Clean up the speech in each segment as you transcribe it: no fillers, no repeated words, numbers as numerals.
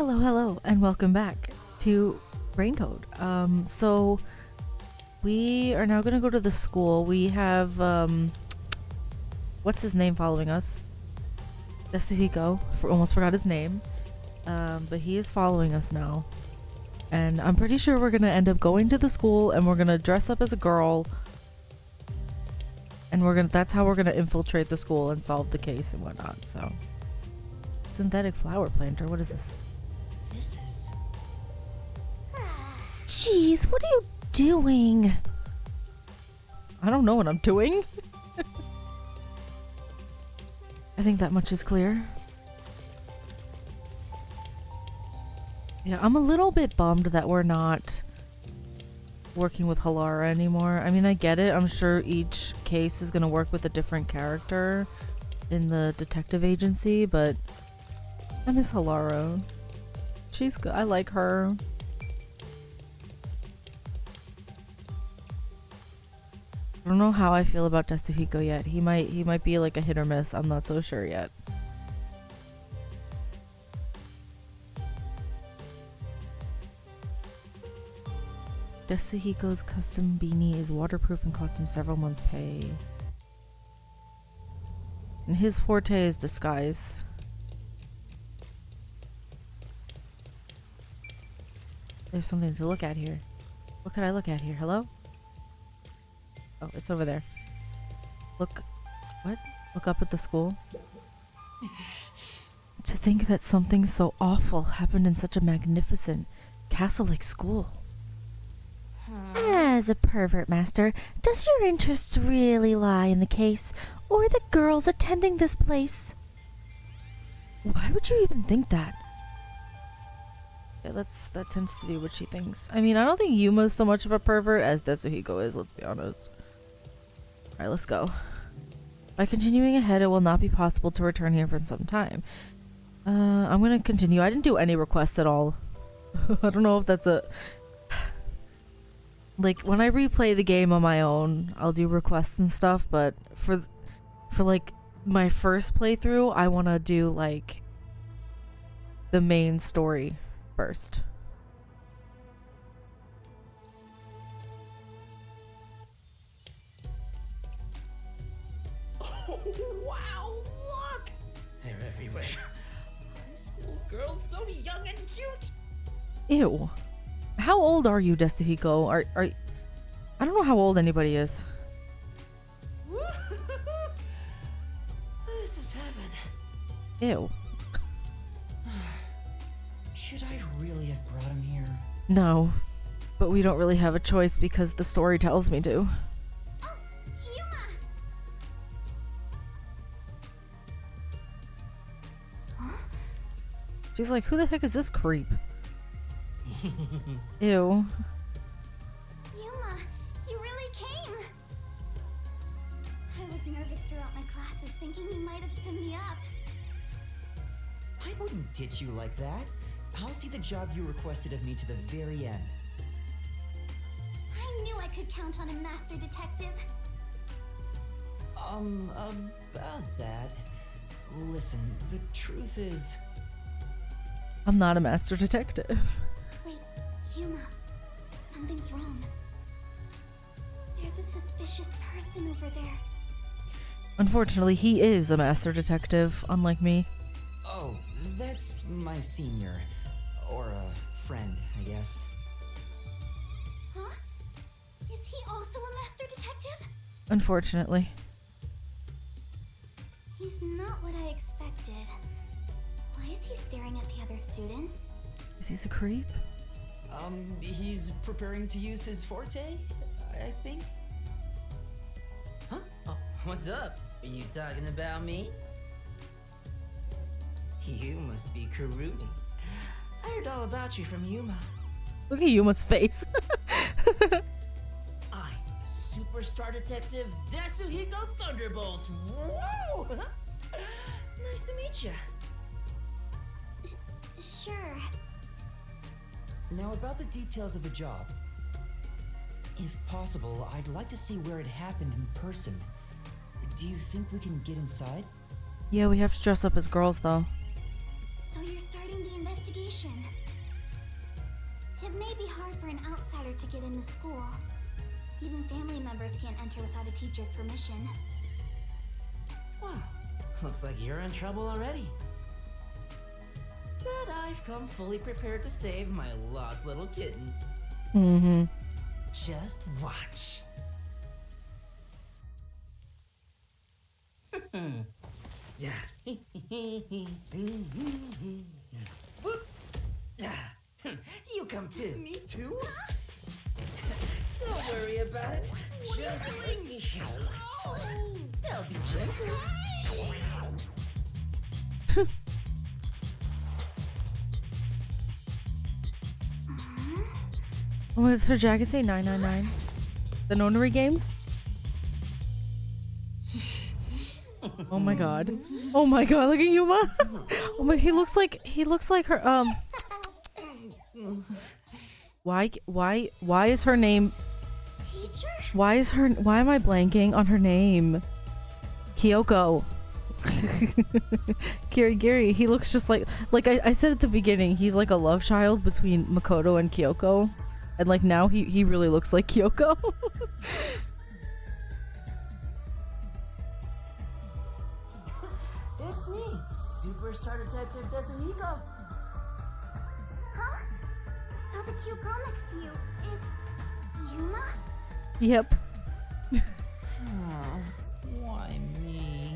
Hello, and welcome back to Raincoat. So we are now gonna go to the school. We have what's his name following us? Desuhiko. Almost forgot his name. But he is following us now, and I'm pretty sure we're gonna end up going to the school, and we're gonna dress up as a girl, and that's how we're gonna infiltrate the school and solve the case and whatnot. So, synthetic flower planter. What is this? This is... Jeez, what are you doing? I don't know what I'm doing. I think that much is clear. Yeah, I'm a little bit bummed that we're not working with Halara anymore. I mean, I get it. I'm sure each case is going to work with a different character in the detective agency, but I miss Halara. She's good. I like her. I don't know how I feel about Desuhiko yet. He might be like a hit or miss. I'm not so sure yet. Desuhiko's custom beanie is waterproof and cost him several months' pay. And his forte is disguise. There's something to look at here. What could I look at here? Hello? Oh, it's over there. Look. What? Look up at the school. To think that something so awful happened in such a magnificent castle-like school. As a pervert master, does your interest really lie in the case or the girls attending this place? Why would you even think that? Yeah, that tends to be what she thinks. I mean, I don't think Yuma's so much of a pervert as Desuhiko is, let's be honest. Alright, let's go. By continuing ahead, it will not be possible to return here for some time. I'm gonna continue. I didn't do any requests at all. I don't know if that's a... Like, when I replay the game on my own, I'll do requests and stuff, but for like, my first playthrough, I want to do, like, the main story first. Oh, wow, look! They're everywhere. High school girls so young and cute! Ew. How old are you, Desuhiko? Are I don't know how old anybody is. This is heaven. Ew. Should I really have brought him here? No. But we don't really have a choice because the story tells me to. Oh, Yuma! Huh? She's like, who the heck is this creep? Ew. Yuma, you really came! I was nervous throughout my classes, thinking you might have stood me up. I wouldn't ditch you like that. I'll see the job you requested of me to the very end. I knew I could count on a master detective. About that. Listen, the truth is... I'm not a master detective. Wait, Yuma, something's wrong. There's a suspicious person over there. Unfortunately, he is a master detective, unlike me. Oh, that's my senior. Or a friend, I guess. Huh? Is he also a master detective? Unfortunately. He's not what I expected. Why is he staring at the other students? Is he a creep? He's preparing to use his forte, I think. Huh? Oh, what's up? Are you talking about me? You must be Kirigiri. I heard all about you from Yuma. Look at Yuma's face. I'm the superstar detective Desuhiko Thunderbolt. Whoa! Nice to meet you. Sure. Now about the details of the job. If possible, I'd like to see where it happened in person. Do you think we can get inside? Yeah, we have to dress up as girls, though. So you're starting the investigation. It may be hard for an outsider to get in the school. Even family members can't enter without a teacher's permission. Wow, looks like you're in trouble already. But I've come fully prepared to save my lost little kittens. Mm-hmm. Just watch. You come too. Me too? Don't worry about it. Just leave me I'll be gentle. Oh, does her jacket say 999? The notary games? Oh my god. Oh my god, look at Yuma. Oh my, he looks like her, why is her name, Teacher? why am I blanking on her name? Kyoko. Kirigiri, he looks just like I said at the beginning, he's like a love child between Makoto and Kyoko. And like now he really looks like Kyoko. It's me, Superstar Detective Desuhiko. Huh? So the cute girl next to you is Yuma? Yep. Why me?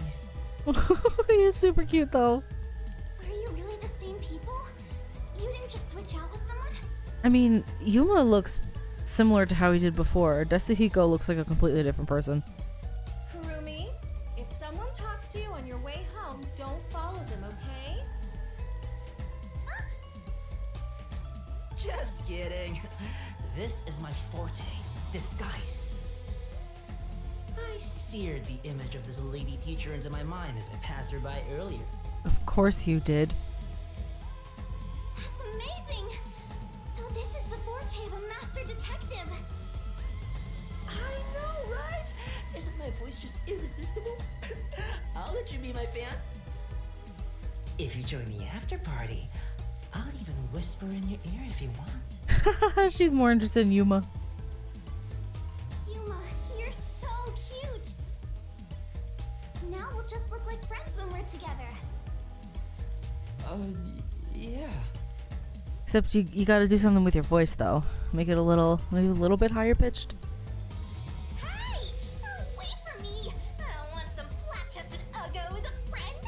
He is super cute though. Are you really the same people? You didn't just switch out with someone? I mean, Yuma looks similar to how he did before. Desuhiko looks like a completely different person. Kurumi, if someone talks to you on your way home, don't follow them, okay? Just kidding. This is my forte, disguise. I seared the image of this lady teacher into my mind as I passed her by earlier. Of course you did. That's amazing! So this is the Forte, the master detective. I know, right? Isn't my voice just irresistible? I'll let you be my fan. If you join the after party, I'll even whisper in your ear if you want. She's more interested in Yuma. Yuma, you're so cute! Now we'll just look like friends when we're together. Yeah. Except you gotta do something with your voice though. Make it maybe a little bit higher pitched. Hey! Away from me! I don't want some flat-chested uggo as a friend!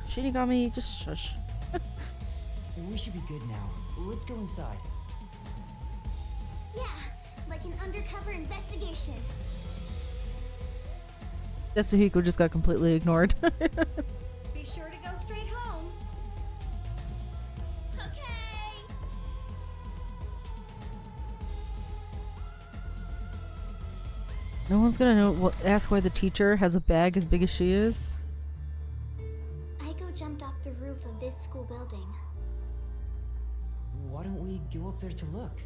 Shinigami, just shush. We should be good now. Let's go inside. Yeah, like an undercover investigation. Desuhiko just got completely ignored. Be sure to go straight home. Okay! No one's gonna ask why the teacher has a bag as big as she is. Aiko jumped off the roof of this school building. Why don't we go up there to look?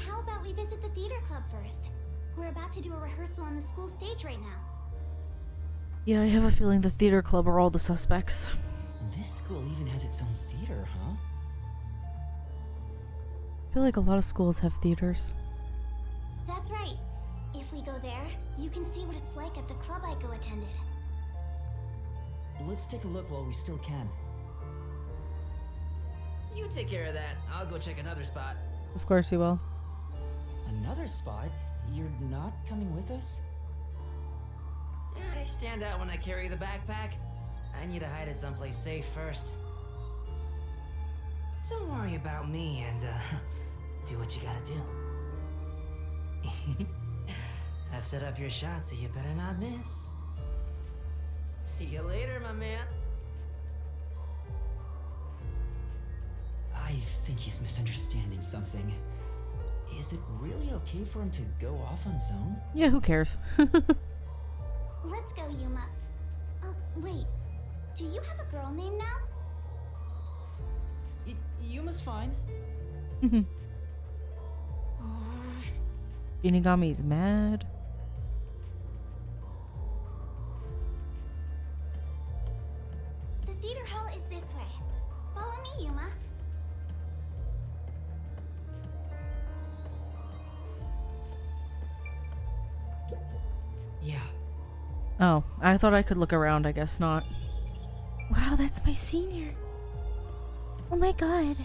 How about we visit the theater club first? We're about to do a rehearsal on the school stage right now. Yeah, I have a feeling the theater club are all the suspects. This school even has its own theater, huh? I feel like a lot of schools have theaters. That's right. If we go there, you can see what it's like at the club Aiko attended. Let's take a look while we still can. You take care of that. I'll go check another spot. Of course you will. Another spot? You're not coming with us? I stand out when I carry the backpack. I need to hide it someplace safe first. Don't worry about me and do what you gotta do. I've set up your shot, so you better not miss. See you later, my man. I think he's misunderstanding something. Is it really okay for him to go off on his own? Yeah, who cares? Let's go, Yuma. Oh, wait. Do you have a girl name now? Yuma's fine. Shinigami's mad. The theater hall is Oh, I thought I could look around. I guess not. Wow, that's my senior. Oh my god.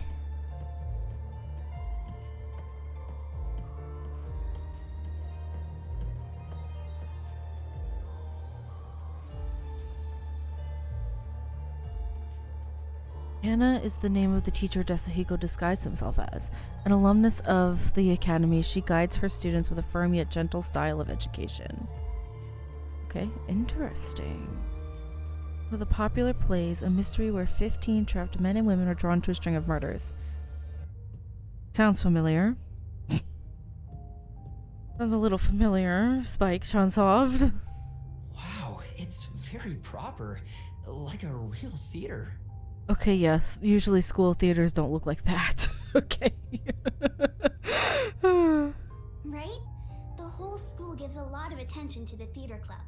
Anna is the name of the teacher Desuhiko disguised himself as. An alumnus of the academy, she guides her students with a firm yet gentle style of education. Okay, interesting. With the popular plays, a mystery where 15 trapped men and women are drawn to a string of murders. Sounds familiar. Sounds a little familiar. Spike Chunsoft. Wow, it's very proper. Like a real theater. Okay, yes. Usually school theaters don't look like that. Okay. Right? The whole school gives a lot of attention to the theater club.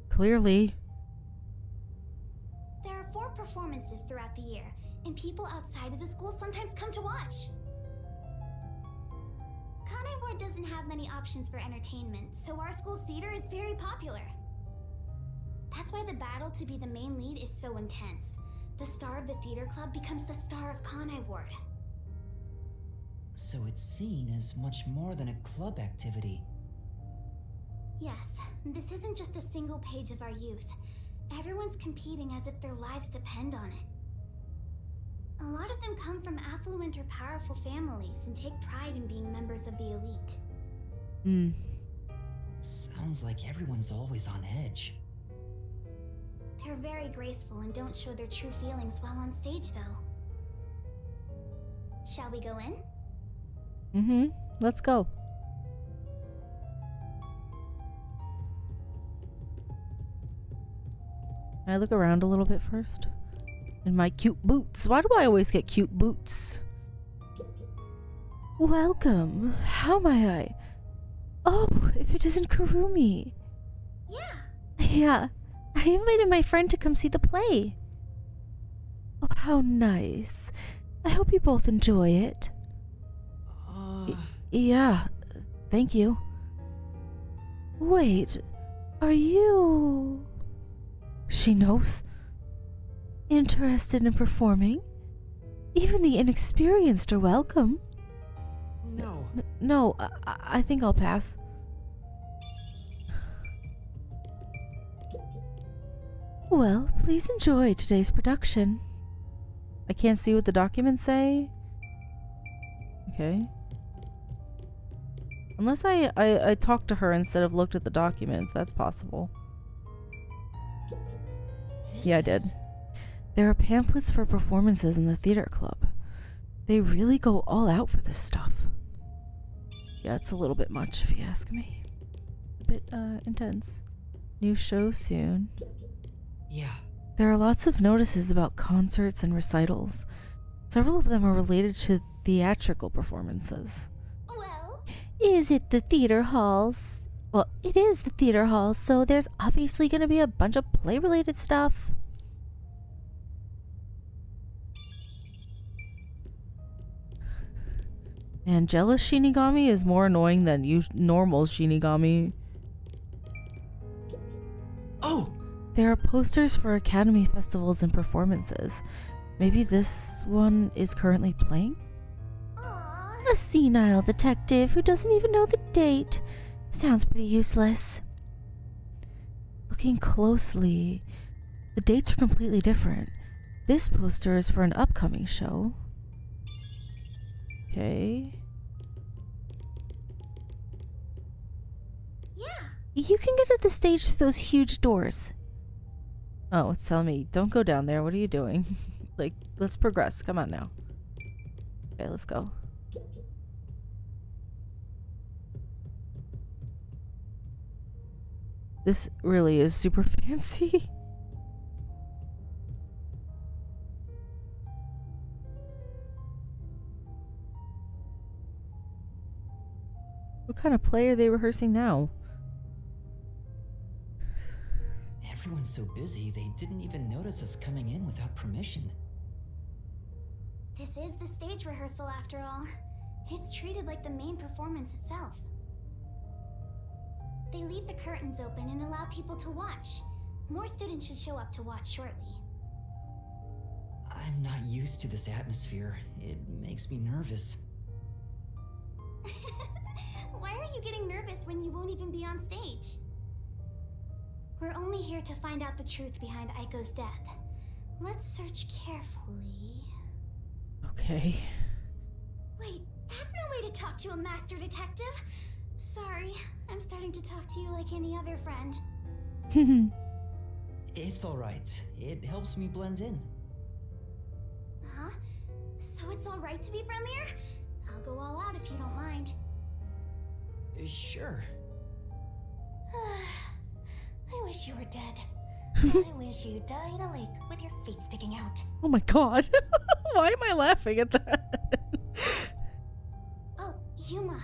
Clearly. There are 4 performances throughout the year, and people outside of the school sometimes come to watch. Kanai Ward doesn't have many options for entertainment, so our school's theater is very popular. That's why the battle to be the main lead is so intense. The star of the theater club becomes the star of Kanai Ward. So it's seen as much more than a club activity. Yes, this isn't just a single page of our youth. Everyone's competing as if their lives depend on it. A lot of them come from affluent or powerful families and take pride in being members of the elite. Sounds like everyone's always on edge. They're very graceful and don't show their true feelings while on stage, though. Shall we go in? Let's go. Can I look around a little bit first? In my cute boots. Why do I always get cute boots? Welcome. How may I? Oh, if it isn't Kurumi. Yeah. Yeah. I invited my friend to come see the play. Oh, how nice. I hope you both enjoy it. Yeah, thank you. Wait, are you... She knows? Interested in performing? Even the inexperienced are welcome. No. No, I think I'll pass. Well, please enjoy today's production. I can't see what the documents say. Okay. Unless I talked to her instead of looked at the documents, that's possible. Yeah, I did. There are pamphlets for performances in the theater club. They really go all out for this stuff. Yeah, it's a little bit much if you ask me. A bit intense. New show soon. Yeah. There are lots of notices about concerts and recitals. Several of them are related to theatrical performances. Well, Is it the theater halls? Well, it is the theater halls, so there's obviously going to be a bunch of play-related stuff. And jealous Shinigami is more annoying than normal Shinigami. Oh! There are posters for academy festivals and performances. Maybe this one is currently playing? aw. A senile detective who doesn't even know the date. Sounds pretty useless. Looking closely, the dates are completely different. This poster is for an upcoming show. Okay. Yeah. You can get to the stage through those huge doors. Oh, it's telling me, don't go down there. What are you doing? Like, let's progress. Come on now. Okay, let's go. This really is super fancy. What kind of play are they rehearsing now? Everyone's so busy, they didn't even notice us coming in without permission. This is the stage rehearsal after all. It's treated like the main performance itself. They leave the curtains open and allow people to watch. More students should show up to watch shortly. I'm not used to this atmosphere. It makes me nervous. Why are you getting nervous when you won't even be on stage? We're only here to find out the truth behind Aiko's death. Let's search carefully. Okay. Wait, that's no way to talk to a master detective. Sorry, I'm starting to talk to you like any other friend. It's alright. It helps me blend in. Huh? So it's alright to be friendlier? I'll go all out if you don't mind. Sure. I wish you were dead. I wish you'd die in a lake with your feet sticking out. Oh my god. Why am I laughing at that? Oh, Yuma.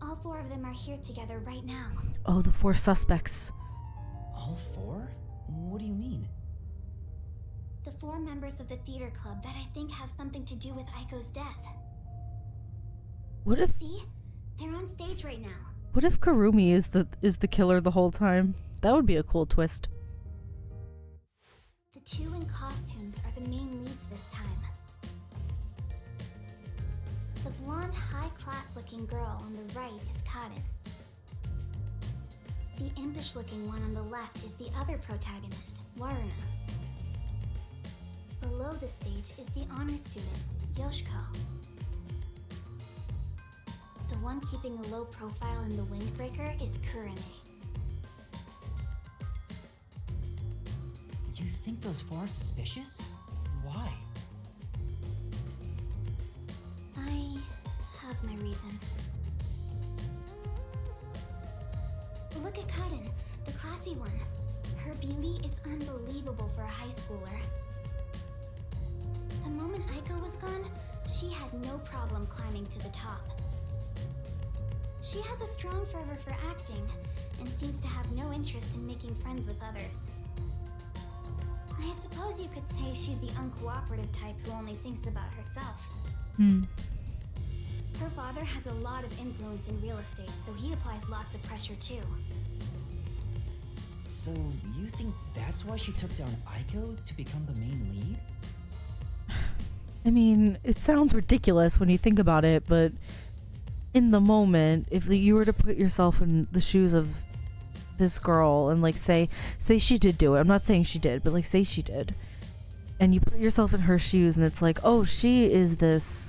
All 4 of them are here together right now. Oh, the 4 suspects. All 4? What do you mean? The 4 members of the theater club that I think have something to do with Aiko's death. What if See? They're on stage right now. Kurumi is the killer the whole time? That would be a cool twist. The 2 in costumes are the main leads this time. The blonde, high-class looking girl on the right is Kaden. The impish looking one on the left is the other protagonist, Waruna. Below the stage is the honor student, Yoshiko. The one keeping a low profile in the windbreaker is Kurane. You think those 4 are suspicious? Why? I have my reasons. Look at Kaden, the classy one. Her beauty is unbelievable for a high schooler. The moment Aiko was gone, she had no problem climbing to the top. She has a strong fervor for acting, and seems to have no interest in making friends with others. I suppose you could say she's the uncooperative type who only thinks about herself. Her father has a lot of influence in real estate, so he applies lots of pressure too. So, you think that's why she took down Aiko to become the main lead? I mean, it sounds ridiculous when you think about it, but in the moment, if you were to put yourself in the shoes of this girl and like say she did do it, I'm not saying she did, but like say she did, and you put yourself in her shoes and it's like, oh, she has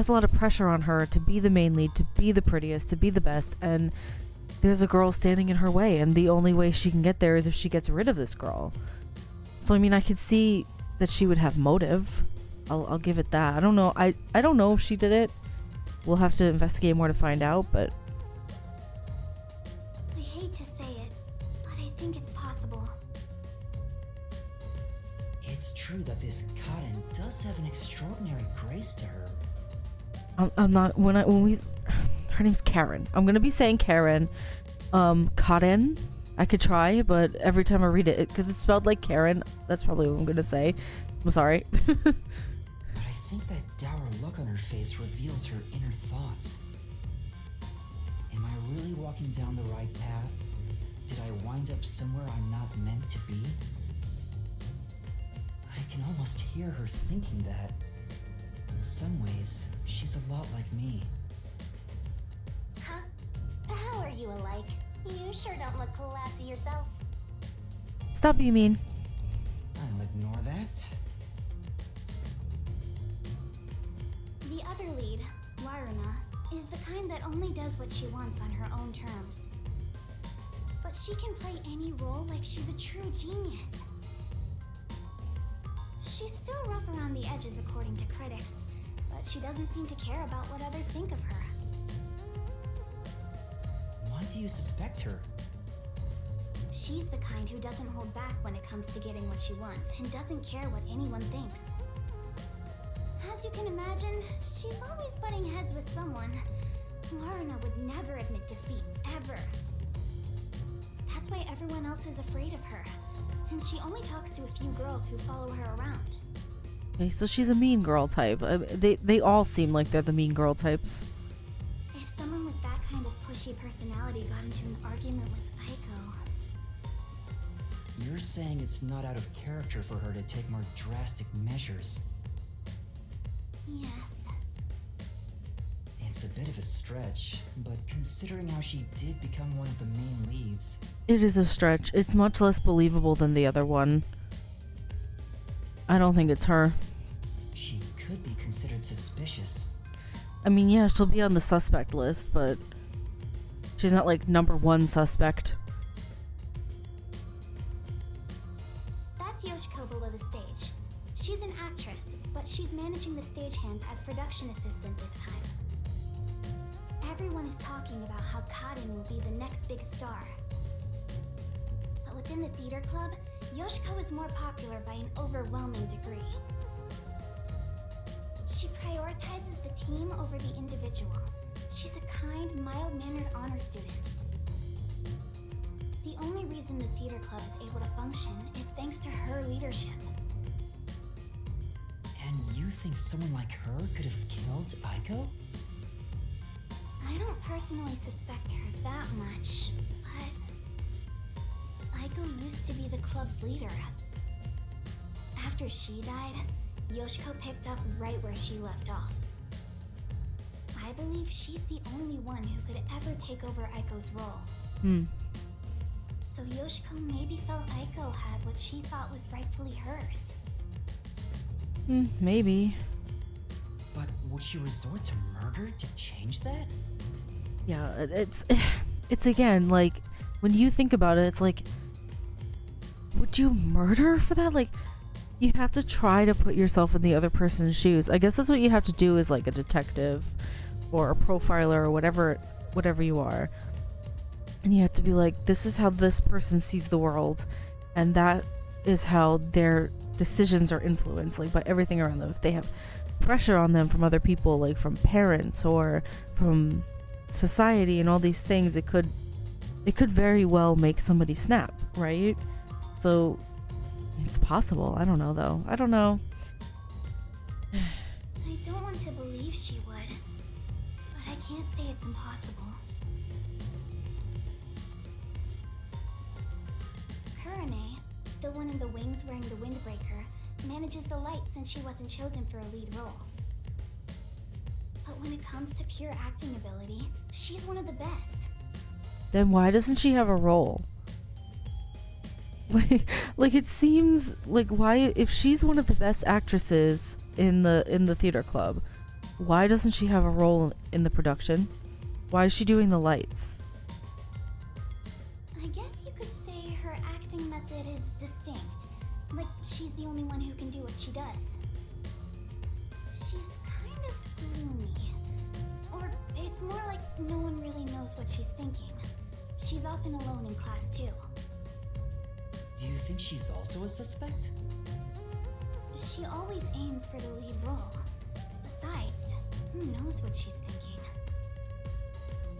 a lot of pressure on her to be the main lead, to be the prettiest, to be the best, and there's a girl standing in her way, and the only way she can get there is if she gets rid of this girl. So I mean, I could see that she would have motive. I'll give it that. I don't know. I don't know if she did it. We'll have to investigate more to find out, but I hate to say it, but I think it's possible. It's true that this Kaden does have an extraordinary grace to her. I'm not her name's Karen. I'm gonna be saying Karen. Kaden. I could try, but every time I read it, because it's spelled like Karen, that's probably what I'm gonna say. I'm sorry. But I think that dour look on her face reveals her inner thoughts. Am I really walking down the right path? Did I wind up somewhere I'm not meant to be? I can almost hear her thinking that. In some ways, she's a lot like me. Huh? How are you alike? You sure don't look classy yourself. Stop, you mean? I'll ignore that. The other lead, Waruna, is the kind that only does what she wants on her own terms. But she can play any role like she's a true genius. She's still rough around the edges according to critics, but she doesn't seem to care about what others think of her. Why do you suspect her? She's the kind who doesn't hold back when it comes to getting what she wants and doesn't care what anyone thinks. As you can imagine, she's always butting heads with someone. Waruna would never admit defeat, ever. That's why everyone else is afraid of her, and she only talks to a few girls who follow her around. Okay, so she's a mean girl type. They all seem like they're the mean girl types. If someone with that kind of pushy personality got into an argument with Aiko... you're saying it's not out of character for her to take more drastic measures. Yes. It's a bit of a stretch, but considering how she did become one of the main leads... It is a stretch. It's much less believable than the other one. I don't think it's her. She could be considered suspicious. I mean, yeah, she'll be on the suspect list, but she's not like #1 suspect. That's Yoshiko below the stage. She's an actress, but she's managing the stagehands as production assistant this time. Everyone is talking about how Kaden will be the next big star. But within the theater club, Yoshiko is more popular by an overwhelming degree. She prioritizes the team over the individual. She's a kind, mild-mannered honor student. The only reason the theater club is able to function is thanks to her leadership. And you think someone like her could have killed Aiko? I don't personally suspect her that much, but Aiko used to be the club's leader. After she died, Yoshiko picked up right where she left off. I believe she's the only one who could ever take over Aiko's role. So Yoshiko maybe felt Aiko had what she thought was rightfully hers. Maybe. But would she resort to murder to change that? Yeah, it's again, like, when you think about it, it's like, would you murder for that? Like, you have to try to put yourself in the other person's shoes. I guess that's what you have to do as like a detective or a profiler or whatever you are. And you have to be like, this is how this person sees the world, and that is how their decisions are influenced, like, by everything around them. If they have pressure on them from other people, like from parents or from society and all these things, it could very well make somebody snap, right? So it's possible. I don't know, though. I don't know. I don't want to believe she would, but I can't say it's impossible. Kurane, the one in the wings wearing the windbreaker, manages the light since she wasn't chosen for a lead role. But when it comes to pure acting ability, she's one of the best. Then why doesn't she have a role? Like it seems like, why, if she's one of the best actresses in the theater club, why doesn't she have a role in the production? Why is she doing the lights? I guess you could say her acting method is distinct. Like, she's the only one who can do what she does. She's kind of gloomy. Or it's more like no one really knows what she's thinking. She's often alone in class too. Do you think she's also a suspect? She always aims for the lead role. Besides, who knows what she's thinking?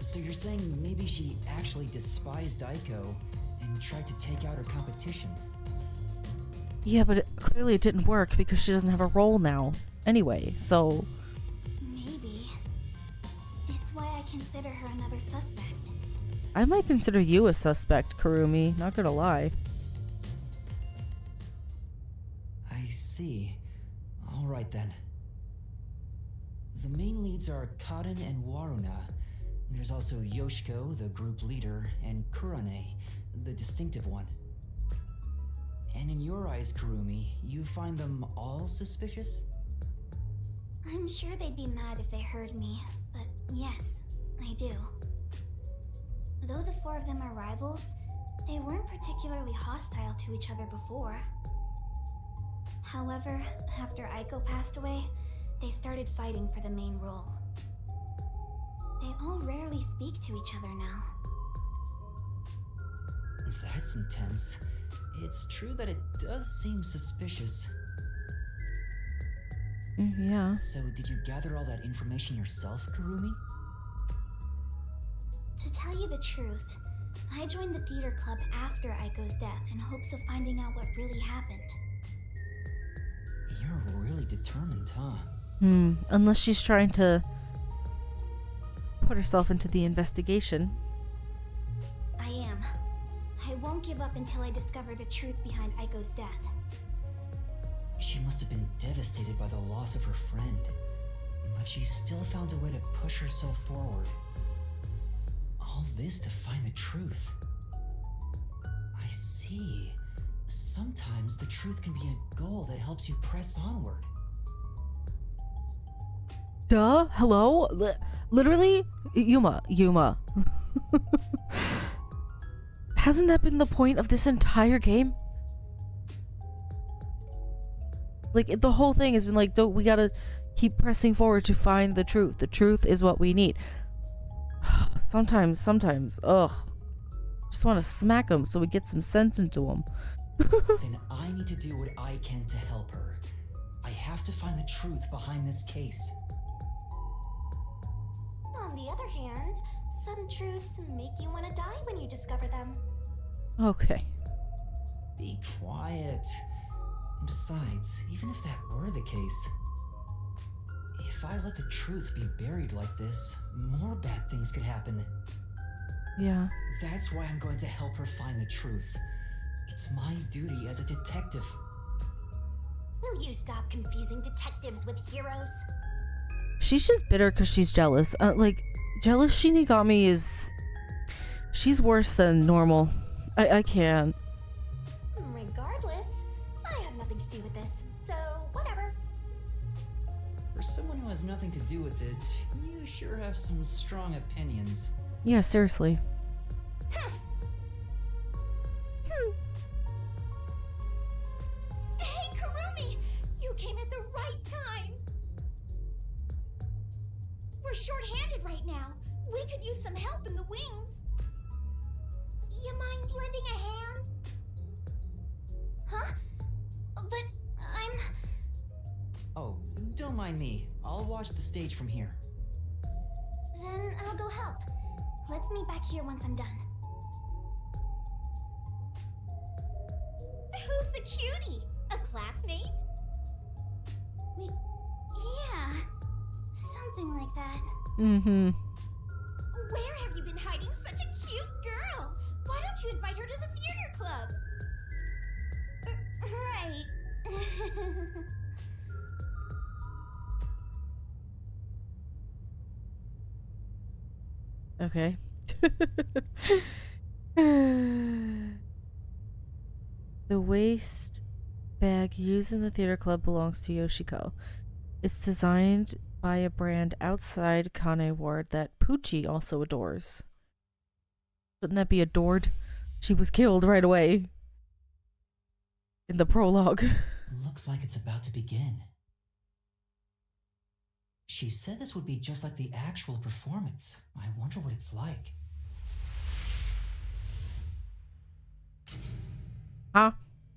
So you're saying maybe she actually despised Aiko and tried to take out her competition? Yeah, but clearly it didn't work because she doesn't have a role now anyway, so... Maybe. It's why I consider her another suspect. I might consider you a suspect, Kurumi, not gonna lie. I see. Alright then. The main leads are Kaden and Waruna. There's also Yoshiko, the group leader, and Kurane, the distinctive one. And in your eyes, Kurumi, you find them all suspicious? I'm sure they'd be mad if they heard me, but yes, I do. Though the four of them are rivals, they weren't particularly hostile to each other before. However, after Aiko passed away, they started fighting for the main role. They all rarely speak to each other now. That's intense. It's true that it does seem suspicious. Yeah. So did you gather all that information yourself, Kurumi? To tell you the truth, I joined the theater club after Aiko's death in hopes of finding out what really happened. You're really determined, huh? Unless she's trying to put herself into the investigation. I am. I won't won't give up until I discover the truth behind Aiko's death. She must have been devastated by the loss of her friend, but she still found a way to push herself forward. All this to find the truth. I see. Sometimes the truth can be a goal that helps you press onward. Duh? Hello? Literally? Yuma. Hasn't that been the point of this entire game? Like, the whole thing has been like, we gotta keep pressing forward to find the truth. The truth is what we need. Sometimes, ugh. Just want to smack them so we get some sense into them. Then I need to do what I can to help her. I have to find the truth behind this case. On the other hand, some truths make you want to die when you discover them. Okay. Be quiet. Besides, even if that were the case, if I let the truth be buried like this, more bad things could happen. Yeah. That's why I'm going to help her find the truth. It's my duty as a detective. Will you stop confusing detectives with heroes? She's just bitter because she's jealous. Jealous Shinigami is... She's worse than normal. I can't. Regardless, I have nothing to do with this, so whatever. For someone who has nothing to do with it, you sure have some strong opinions. Yeah, seriously. Hey, Kurumi! You came at the right time! We're short-handed right now. We could use some help in the wings. You mind lending a hand? Huh? But I'm... Oh, don't mind me. I'll watch the stage from here. Then I'll go help. Let's meet back here once I'm done. Who's the cutie? A classmate? Yeah, something like that. Mm-hmm. Where have you been hiding such a cute girl? Why don't you invite her to the theater club? Right. Okay. The waste bag used in the theater club belongs to Yoshiko. It's designed by a brand outside Kane Ward that Poochie also adores. Wouldn't that be adored? She was killed right away. In the prologue. Looks like it's about to begin. She said this would be just like the actual performance. I wonder what it's like. Huh?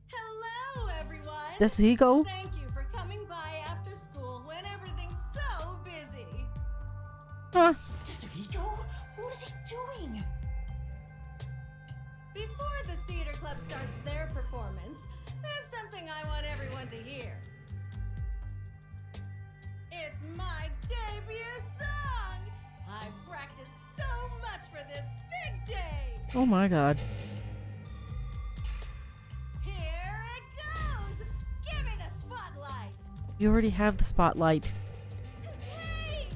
Hello, everyone! Desuhiko? Thank you for coming by after school when everything's so busy. Huh? Desuhiko? What is he doing? Before the theater club starts their performance, there's something I want everyone to hear. It's my debut song! I've practiced so much for this big day! Oh my god. Here it goes! Give me the spotlight! You already have the spotlight. Hey!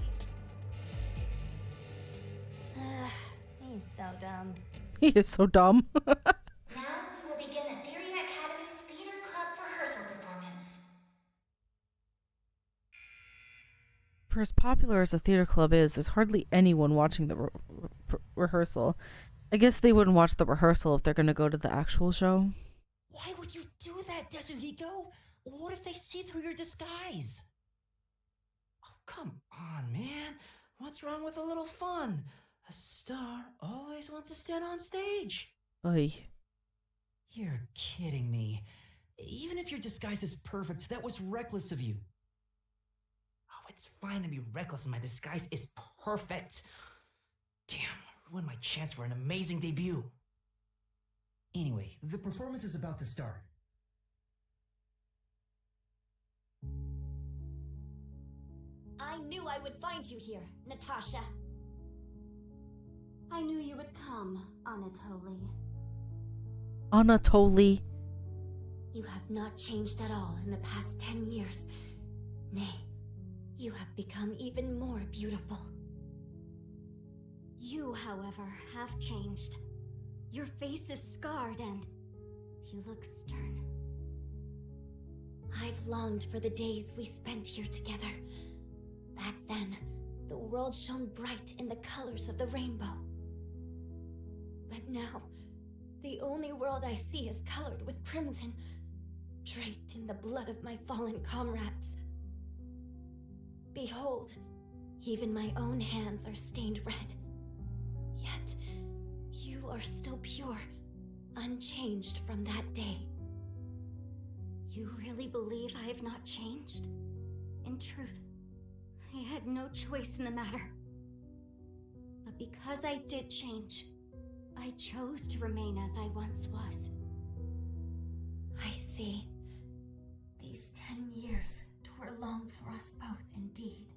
He's so dumb. He is so dumb. Now we will begin the Theory Academy's Theater Club rehearsal performance. For as popular as a theater club is, there's hardly anyone watching the rehearsal. I guess they wouldn't watch the rehearsal if they're going to go to the actual show. Why would you do that, Desuhiko? What if they see through your disguise? Oh, come on, man. What's wrong with a little fun? A star always wants to stand on stage. Oy. You're kidding me. Even if your disguise is perfect, that was reckless of you. Oh, it's fine to be reckless and my disguise is perfect. Damn, I ruined my chance for an amazing debut. Anyway, the performance is about to start. I knew I would find you here, Natasha. I knew you would come, Anatoly. Anatoly. You have not changed at all in the past 10 years. Nay, you have become even more beautiful. You, however, have changed. Your face is scarred and you look stern. I've longed for the days we spent here together. Back then, the world shone bright in the colors of the rainbow. But now, the only world I see is colored with crimson, draped in the blood of my fallen comrades. Behold, even my own hands are stained red. Yet, you are still pure, unchanged from that day. You really believe I have not changed? In truth, I had no choice in the matter. But because I did change, I chose to remain as I once was. I see. These 10 years were long for us both indeed.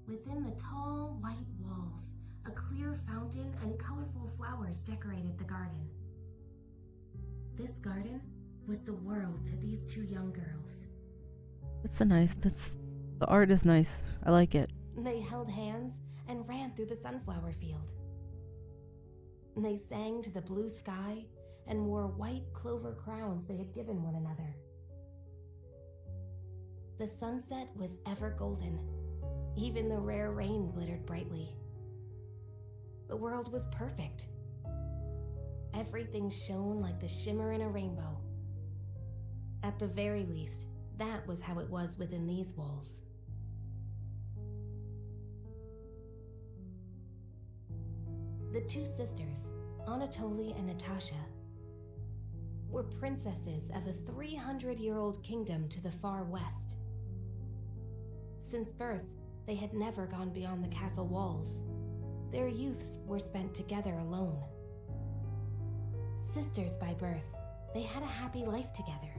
Within the tall, white walls, a clear fountain and colorful flowers decorated the garden. This garden was the world to these two young girls. The art is nice. I like it. They held hands and ran through the sunflower field. They sang to the blue sky and wore white clover crowns they had given one another. The sunset was ever golden. Even the rare rain glittered brightly. The world was perfect. Everything shone like the shimmer in a rainbow. At the very least, that was how it was within these walls. The two sisters, Anatoly and Natasha, were princesses of a 300-year-old kingdom to the far west. Since birth, they had never gone beyond the castle walls. Their youths were spent together alone. Sisters by birth, they had a happy life together.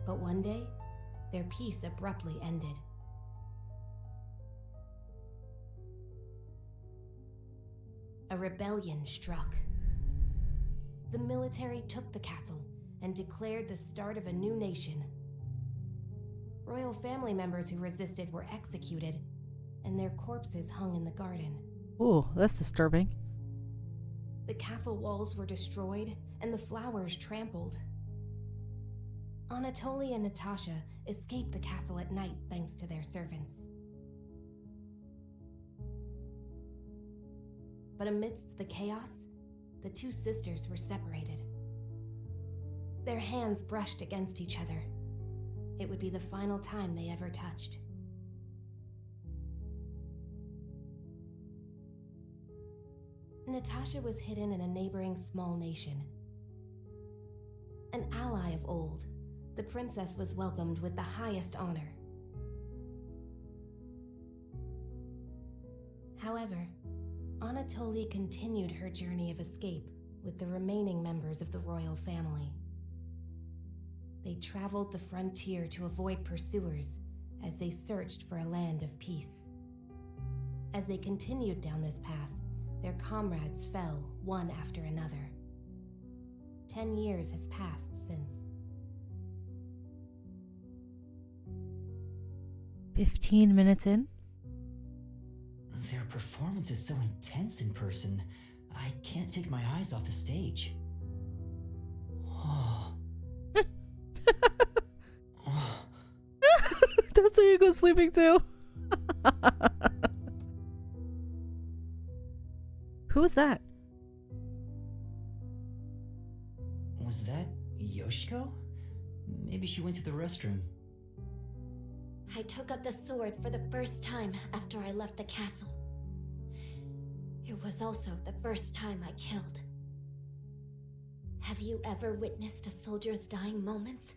But one day, their peace abruptly ended. A rebellion struck. The military took the castle and declared the start of a new nation. Royal family members who resisted were executed, and their corpses hung in the garden. Ooh, that's disturbing. The castle walls were destroyed, and the flowers trampled. Anatoly and Natasha escaped the castle at night thanks to their servants. But amidst the chaos, the two sisters were separated. Their hands brushed against each other. It would be the final time they ever touched. Natasha was hidden in a neighboring small nation. An ally of old, the princess was welcomed with the highest honor. However, Anatoly continued her journey of escape with the remaining members of the royal family. They traveled the frontier to avoid pursuers as they searched for a land of peace. As they continued down this path, their comrades fell one after another. 10 years have passed since. 15 minutes in? Their performance is so intense in person, I can't take my eyes off the stage. Oh. Desuhiko's sleeping too. Who was that? Was that Yoshiko? Maybe she went to the restroom. I took up the sword for the first time after I left the castle. It was also the first time I killed. Have you ever witnessed a soldier's dying moments?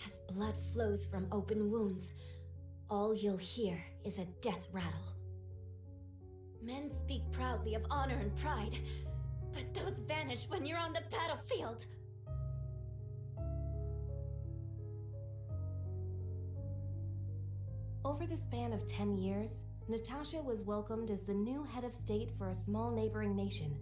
As blood flows from open wounds, all you'll hear is a death rattle. Men speak proudly of honor and pride, but those vanish when you're on the battlefield. Over the span of 10 years, Natasha was welcomed as the new head of state for a small neighboring nation.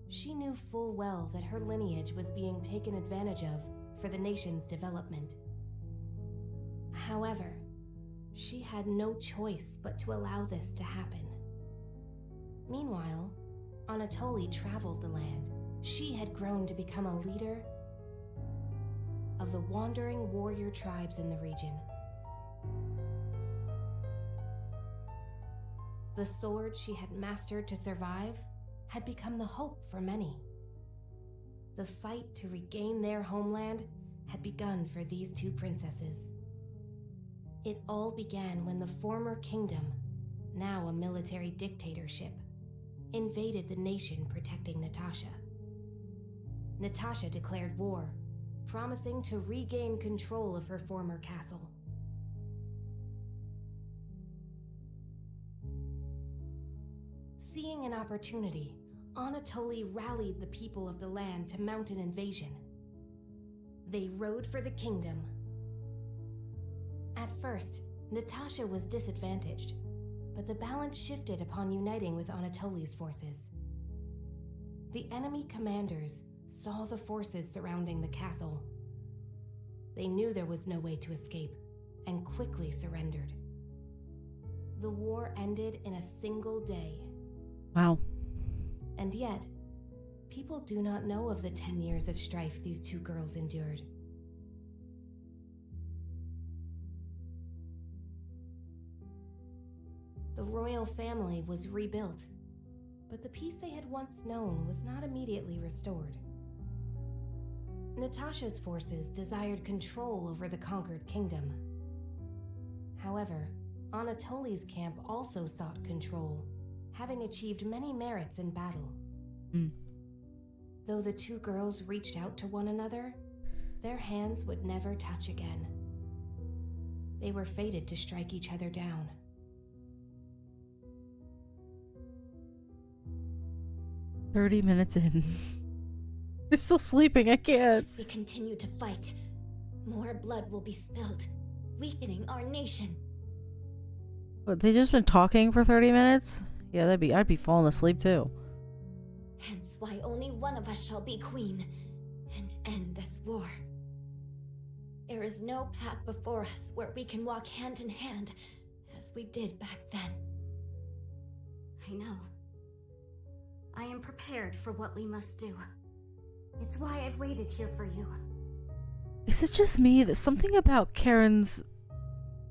She knew full well that her lineage was being taken advantage of for the nation's development. However, she had no choice but to allow this to happen. Meanwhile, Anatoly traveled the land. She had grown to become a leader of the wandering warrior tribes in the region. The sword she had mastered to survive had become the hope for many. The fight to regain their homeland had begun for these two princesses. It all began when the former kingdom, now a military dictatorship, invaded the nation protecting Natasha. Natasha declared war, promising to regain control of her former castle. Seeing an opportunity, Anatoly rallied the people of the land to mount an invasion. They rode for the kingdom. At first, Natasha was disadvantaged, but the balance shifted upon uniting with Anatoly's forces. The enemy commanders saw the forces surrounding the castle. They knew there was no way to escape and quickly surrendered. The war ended in a single day. Wow. And yet, people do not know of the 10 years of strife these two girls endured. The royal family was rebuilt, but the peace they had once known was not immediately restored. Natasha's forces desired control over the conquered kingdom. However, Anatoly's camp also sought control, having achieved many merits in battle. Though the two girls reached out to one another, their hands would never touch again. They were fated to strike each other down. "30 minutes in." They're still sleeping, I can't. If we continue to fight, more blood will be spilled, weakening our nation. But they just been talking for 30 minutes? Yeah, I'd be falling asleep too. Hence why only one of us shall be queen and end this war. There is no path before us where we can walk hand in hand as we did back then. I know. I am prepared for what we must do. It's why I've waited here for you. Is it just me that something about Karen's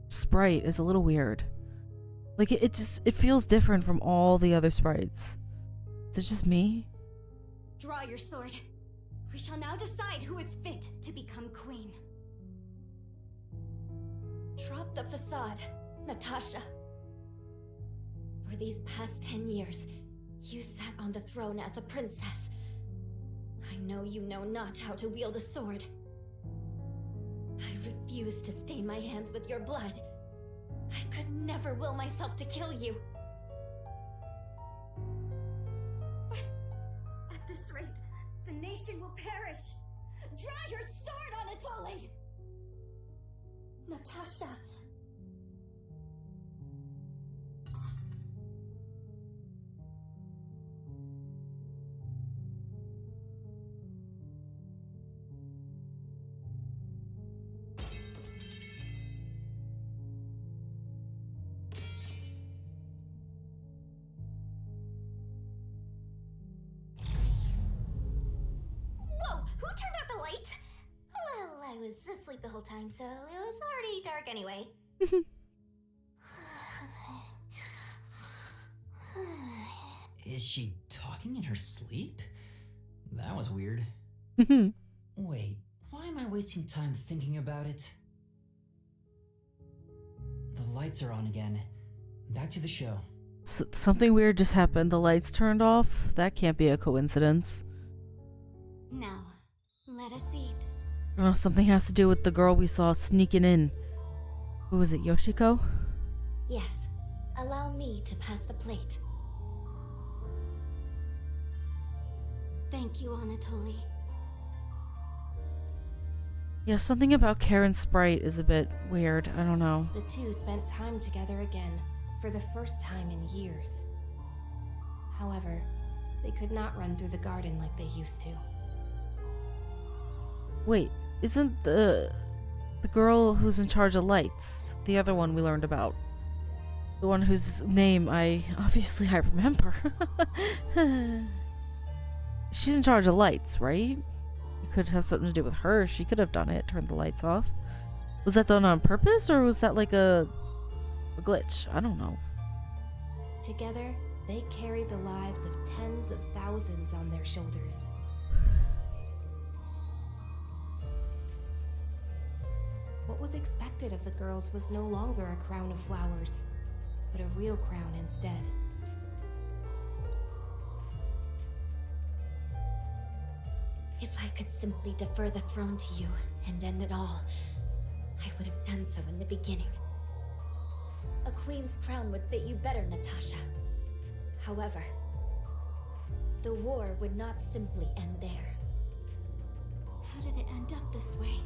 sprite is a little weird? Like, it feels different from all the other sprites. Is it just me? Draw your sword. We shall now decide who is fit to become queen. Drop the facade, Natasha. For these past 10 years, you sat on the throne as a princess. I know you know not how to wield a sword. I refuse to stain my hands with your blood. I could never will myself to kill you. But at this rate, the nation will perish. Draw your sword, Anatoly! Natasha! Well, I was asleep the whole time, so it was already dark anyway. Is she talking in her sleep? That was weird. Wait, why am I wasting time thinking about it? The lights are on again. Back to the show. Something weird just happened. The lights turned off. That can't be a coincidence. Now, let us eat. Oh, something has to do with the girl we saw sneaking in. Who was it, Yoshiko? Yes. Allow me to pass the plate. Thank you, Anatoly. Yeah, something about Karen's sprite is a bit weird. I don't know. The two spent time together again, for the first time in years. However, they could not run through the garden like they used to. Wait, isn't the girl who's in charge of lights the other one we learned about? The one whose name I remember. She's in charge of lights, right? It could have something to do with her. She could have done it, turned the lights off. Was that done on purpose, or was that like a glitch? I don't know. Together, they carried the lives of tens of thousands on their shoulders. What was expected of the girls was no longer a crown of flowers, but a real crown instead. If I could simply defer the throne to you and end it all, I would have done so in the beginning. A queen's crown would fit you better, Natasha. However, the war would not simply end there. How did it end up this way?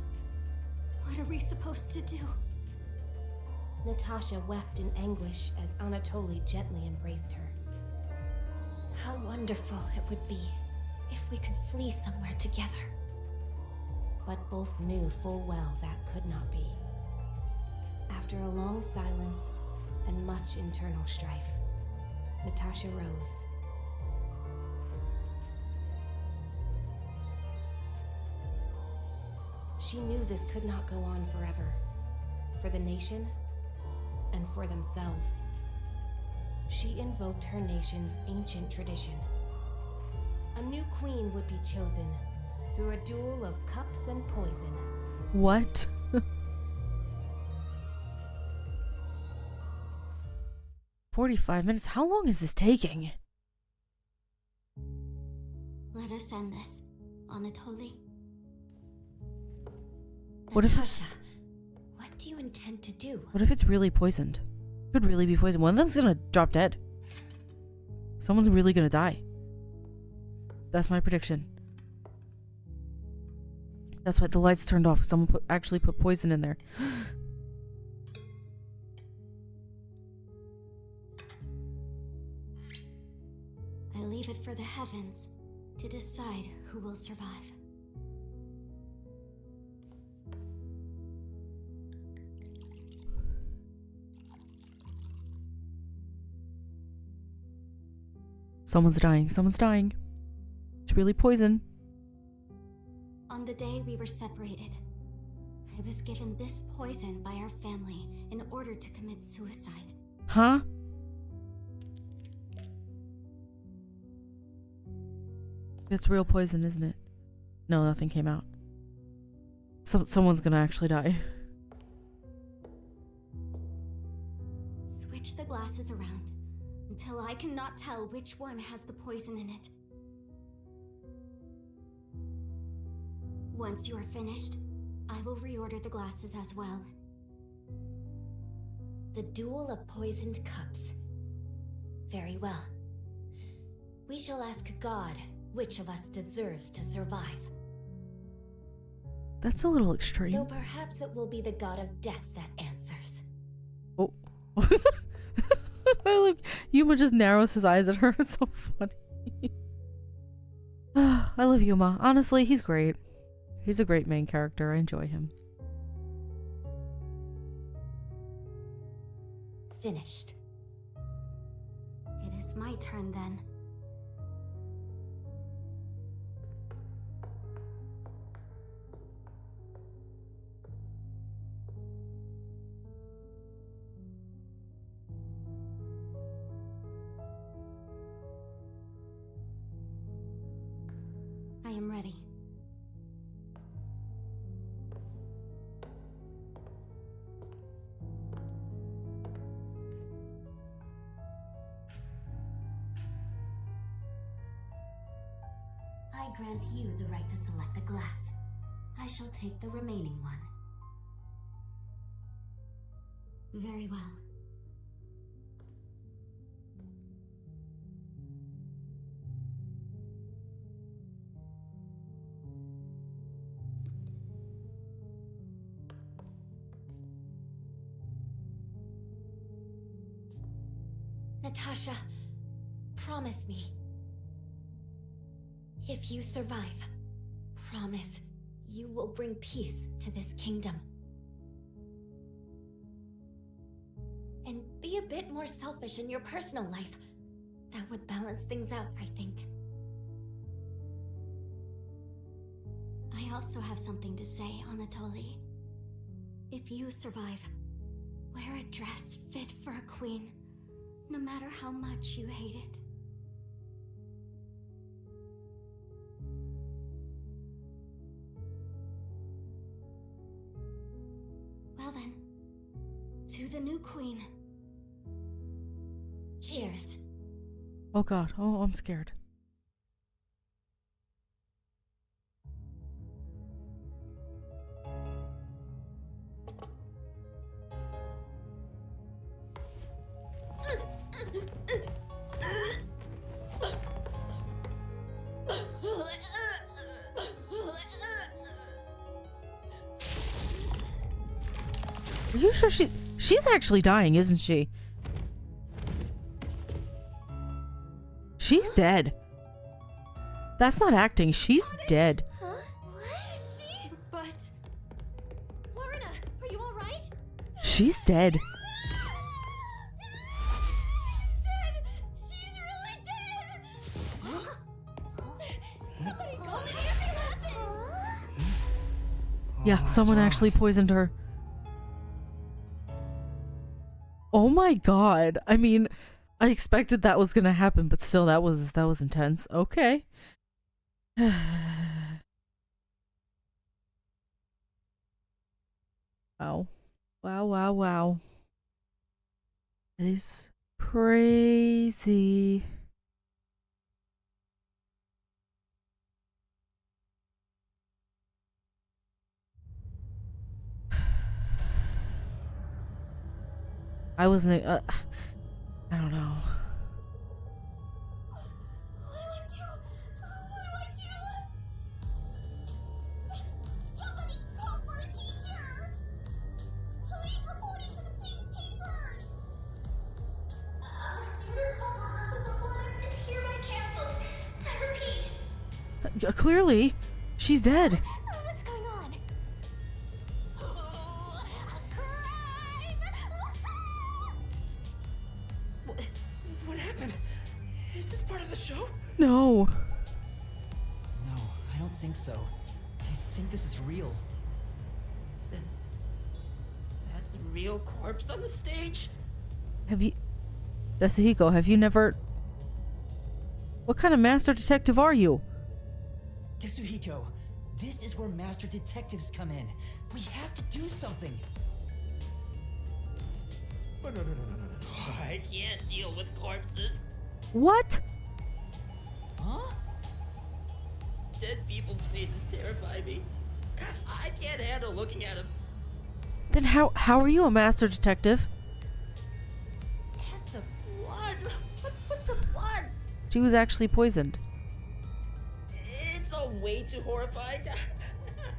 What are we supposed to do? Natasha wept in anguish as Anatoly gently embraced her. How wonderful it would be if we could flee somewhere together. But both knew full well that could not be. After a long silence and much internal strife, Natasha rose. She knew this could not go on forever, for the nation and for themselves. She invoked her nation's ancient tradition. A new queen would be chosen through a duel of cups and poison. What? 45 minutes? How long is this taking? Let us end this, Anatoly. What if Natasha, what do you intend to do? What if it's really poisoned? It could really be poisoned. One of them's gonna drop dead. Someone's really gonna die. That's my prediction. That's why the lights turned off. Someone actually put poison in there. I leave it for the heavens to decide who will survive. Someone's dying. Someone's dying. It's really poison. On the day we were separated, I was given this poison by our family in order to commit suicide. Huh? It's real poison, isn't it? No, nothing came out. Someone's gonna actually die. Switch the glasses around until I cannot tell which one has the poison in it. Once you are finished, I will reorder the glasses as well. The duel of poisoned cups. Very well. We shall ask God which of us deserves to survive. That's a little extreme. Though perhaps it will be the god of death that answers. Oh. Look, Yuma just narrows his eyes at her. It's so funny. I love Yuma. Honestly, he's great. He's a great main character. I enjoy him. Finished. It is my turn then. I am ready. I grant you the right to select a glass. I shall take the remaining one. Very well. Natasha, promise me. If you survive, promise you will bring peace to this kingdom. And be a bit more selfish in your personal life. That would balance things out, I think. I also have something to say, Anatoly. If you survive, wear a dress fit for a queen, no matter how much you hate it. Well then, to the new queen. Cheers. Oh god. Oh, I'm scared. Are you sure she's actually dying, isn't she? She's dead. That's not acting. She's dead. Huh? What? Is she? But... Lorna, are you alright? She's dead. She's dead! She's really dead! Somebody call me if this happened! Yeah, What's someone wrong? actually poisoned her. Oh my god. I mean, I expected that was gonna happen, but still, that was intense. Okay. Wow. Wow, wow, wow. That is crazy. I wasn't, I don't know. What do I do? What do I do? Somebody call for a teacher! Please report it to the peacekeepers! Theater Club rehearsal performance is hereby canceled. I repeat. Clearly, she's dead. What's going on? Oh, a crime! What happened? Is this part of the show? No. No, I don't think so. I think this is real. That's a real corpse on the stage? Have you... Desuhiko, have you never... What kind of master detective are you? Desuhiko, this is where master detectives come in. We have to do something. No. I can't deal with corpses. What? Huh? Dead people's faces terrify me. I can't handle looking at them. Then how are you a master detective? And the blood. What's with the blood? She was actually poisoned. It's all way too horrifying.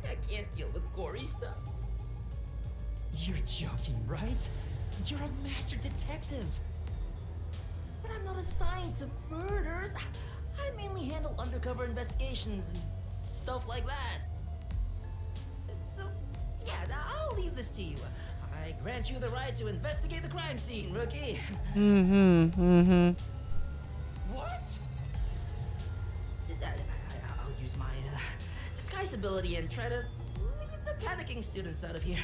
I can't deal with gory stuff. You're joking, right? You're a master detective. But I'm not assigned to murders. I mainly handle undercover investigations and stuff like that. So, yeah, I'll leave this to you. I grant you the right to investigate the crime scene, rookie. What? I'll use my disguise ability and try to leave the panicking students out of here.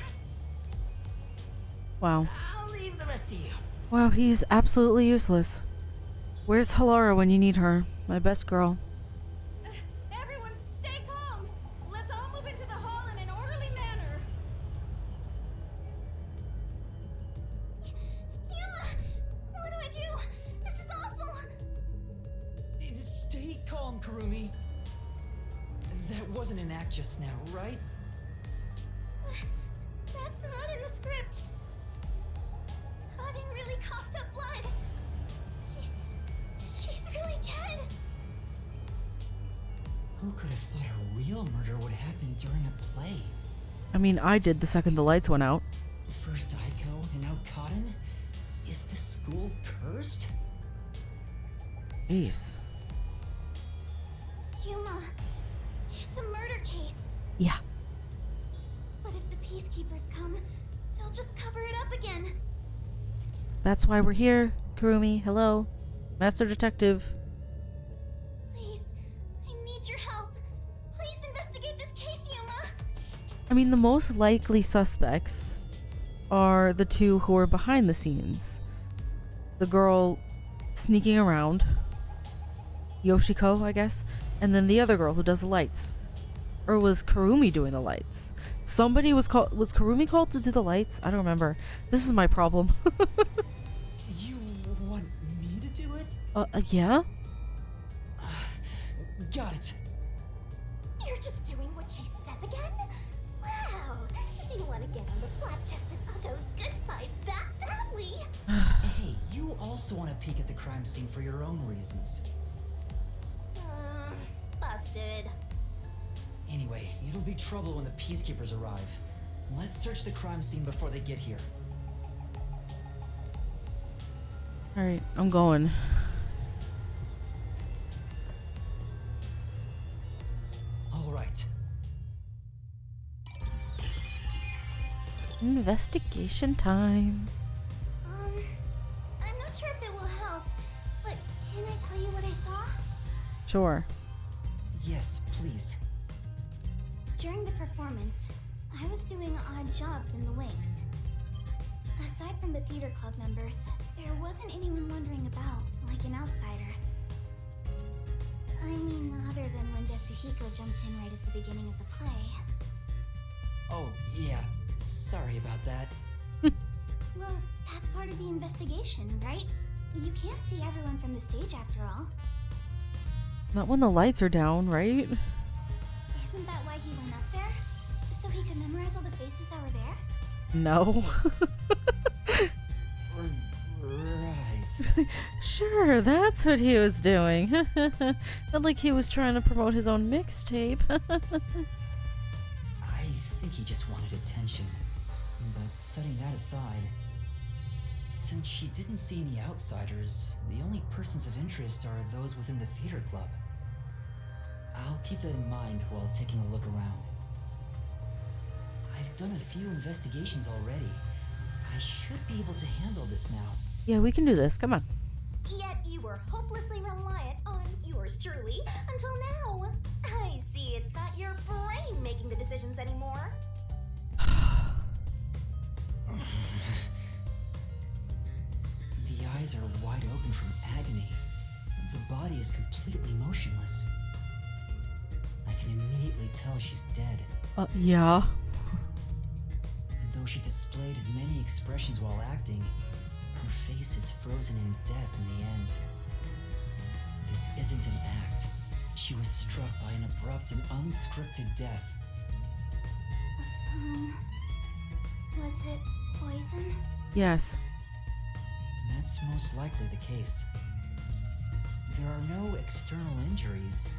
Wow. I'll leave the rest to you. Wow, he's absolutely useless. Where's Halara when you need her? My best girl. Everyone, stay calm. Let's all move into the hall in an orderly manner. Yuma! What do I do? This is awful! Stay calm, Kurumi. That wasn't an act just now, right? That's not in the script. Cotton really coughed up blood. She's really dead. Who could have thought a real murder would happen during a play? I mean, I did the second the lights went out. First Aiko and now Cotton? Is this school cursed? Jeez. Yuma, it's a murder case. Yeah. But if the peacekeepers come, they'll just cover it up again. That's why we're here, Kurumi. Hello. Master Detective. Please, I need your help. Please investigate this case, Yuma. I mean, the most likely suspects are the two who are behind the scenes. The girl sneaking around, Yoshiko, I guess, and then the other girl who does the lights. Or was Kurumi doing the lights? Somebody was Kurumi called to do the lights? I don't remember. This is my problem. You want me to do it? Yeah? Got it. You're just doing what she says again? Wow, if you want to get on the flat-chested bucko's good side that badly. Hey, you also want to peek at the crime scene for your own reasons. Busted. Anyway, it'll be trouble when the peacekeepers arrive. Let's search the crime scene before they get here. Alright, I'm going. All right. Investigation time. I'm not sure if it will help, but can I tell you what I saw? Sure. Yes, please. During the performance, I was doing odd jobs in the wings. Aside from the theater club members, there wasn't anyone wandering about like an outsider. I mean, other than when Desuhiko jumped in right at the beginning of the play. Oh, yeah. Sorry about that. Well, that's part of the investigation, right? You can't see everyone from the stage after all. Not when the lights are down, right? Isn't that why he went up there? So he could memorize all the faces that were there? No. Right. Sure, that's what he was doing. Not like he was trying to promote his own mixtape. I think he just wanted attention. But setting that aside, since she didn't see any outsiders, the only persons of interest are those within the theater club. I'll keep that in mind while taking a look around. I've done a few investigations already. I should be able to handle this now. Yeah, we can do this. Come on. Yet you were hopelessly reliant on yours truly until now. I see it's not your brain making the decisions anymore. The eyes are wide open from agony. The body is completely motionless. I can immediately tell she's dead. Yeah. Though she displayed many expressions while acting, her face is frozen in death in the end. This isn't an act. She was struck by an abrupt and unscripted death. Was it poison? Yes. That's most likely the case. There are no external injuries,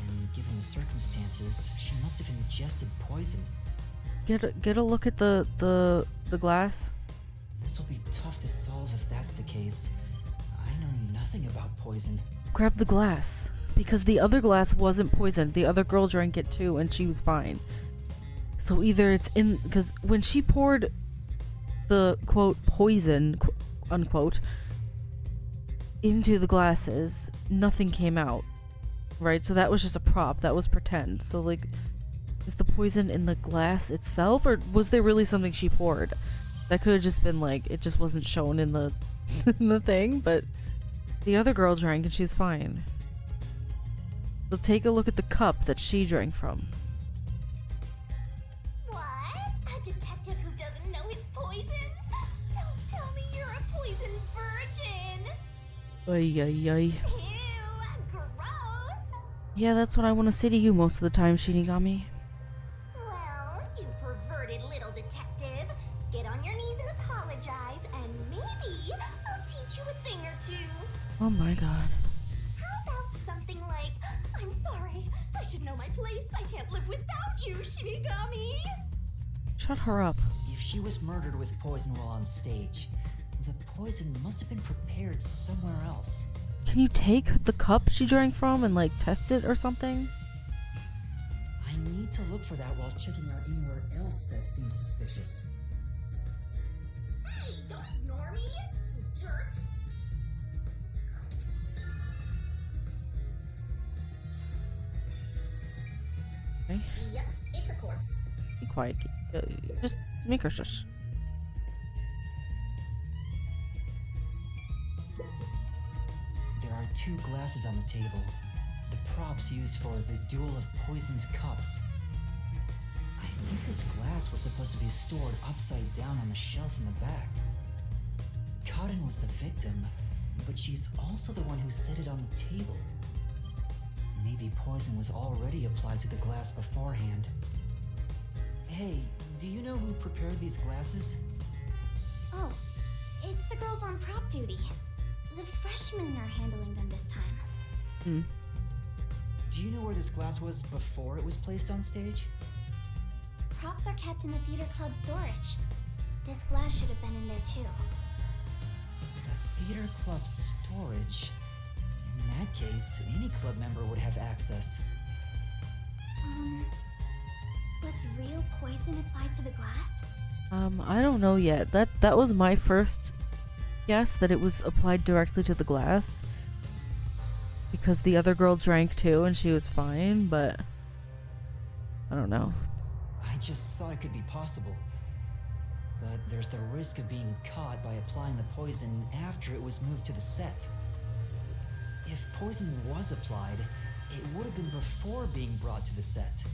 and given the circumstances, she must have ingested poison. Get a look at the glass. This will be tough to solve if that's the case. I know nothing about poison. Grab the glass. Because the other glass wasn't poisoned. The other girl drank it too and she was fine. So either it's in... Because when she poured the, quote, poison, unquote, into the glasses, nothing came out. Right? So that was just a prop. That was pretend. So, like, is the poison in the glass itself? Or was there really something she poured? That could have just been, like, it just wasn't shown in the, in the thing. But the other girl drank and she's fine. So take a look at the cup that she drank from. What? A detective who doesn't know his poisons? Don't tell me you're a poison virgin! Ay, ay, ay. Ew, gross! Yeah, that's what I want to say to you most of the time, Shinigami. Well, you perverted little detective. Get on your knees and apologize, and maybe I'll teach you a thing or two. Oh my god. How about something like, I'm sorry, I should know my place. I can't live without you, Shinigami. Shut her up. If she was murdered with poison while on stage, the poison must have been prepared somewhere else. Can you take the cup she drank from and like test it or something? I need to look for that while checking out anywhere else that seems suspicious. Hey, don't ignore me, you jerk! Okay. Yep, it's a corpse. Be quiet. Just make her shush. There are 2 glasses on the table. The props used for the duel of poisoned cups. I think this glass was supposed to be stored upside down on the shelf in the back. Cotton was the victim, but she's also the one who set it on the table. Maybe poison was already applied to the glass beforehand. Hey, do you know who prepared these glasses? Oh, it's the girls on prop duty. The freshmen are handling them this time. Do you know where this glass was before it was placed on stage? Props are kept in the theater club storage. This glass should have been in there too. The theater club storage? In that case, any club member would have access. Was real poison applied to the glass? I don't know yet. That was my first guess, that it was applied directly to the glass. Because the other girl drank too and she was fine, but I don't know. I just thought it could be possible. But there's the risk of being caught by applying the poison after it was moved to the set. If poison was applied, it would have been before being brought to the set.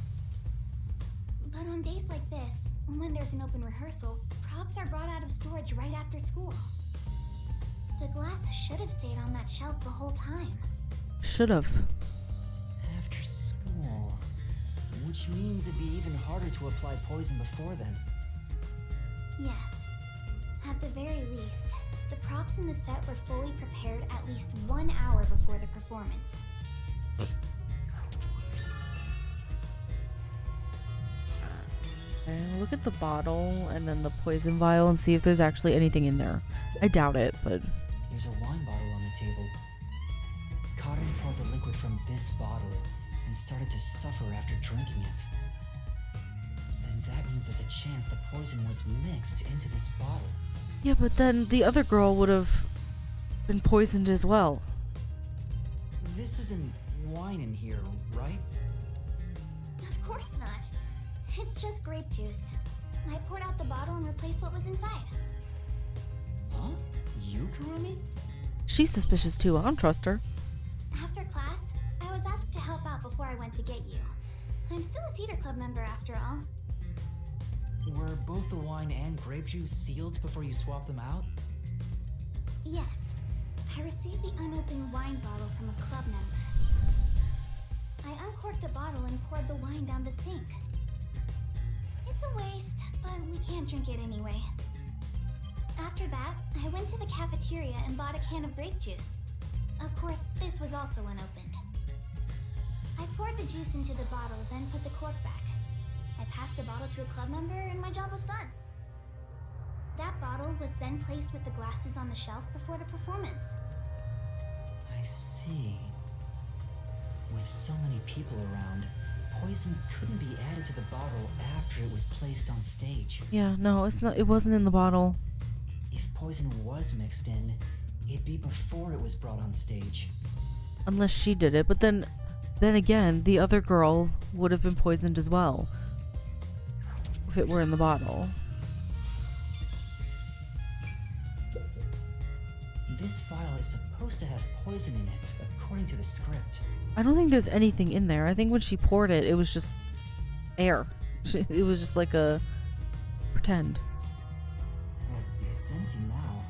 But on days like this, when there's an open rehearsal, props are brought out of storage right after school. The glass should have stayed on that shelf the whole time. Should've. After school. Which means it'd be even harder to apply poison before then. Yes. At the very least, the props in the set were fully prepared at least 1 hour before the performance. And look at the bottle and then the poison vial and see if there's actually anything in there. I doubt it, but... There's a wine bottle on the table. Cotton poured the liquid from this bottle and started to suffer after drinking it. Then that means there's a chance the poison was mixed into this bottle. Yeah, but then the other girl would have been poisoned as well. This isn't wine in here, right? Of course not. It's just grape juice. I poured out the bottle and replaced what was inside. Huh? You, Kurumi? She's suspicious too. I don't trust her. After class, I was asked to help out before I went to get you. I'm still a theater club member after all. Were both the wine and grape juice sealed before you swapped them out? Yes. I received the unopened wine bottle from a club member. I uncorked the bottle and poured the wine down the sink. It's a waste, but we can't drink it anyway. After that, I went to the cafeteria and bought a can of grape juice. Of course, this was also unopened. I poured the juice into the bottle, then put the cork back. I passed the bottle to a club member and my job was done. That bottle was then placed with the glasses on the shelf before the performance. I see. With so many people around, poison couldn't be added to the bottle after it was placed on stage. Yeah, no, it's not. It wasn't in the bottle. If poison was mixed in, it'd be before it was brought on stage. Unless she did it, but then again, the other girl would have been poisoned as well. If it were in the bottle. This vial is supposed to have poison in it, according to the script. I don't think there's anything in there. I think when she poured it, it was just air. It was just like a pretend. It's empty now.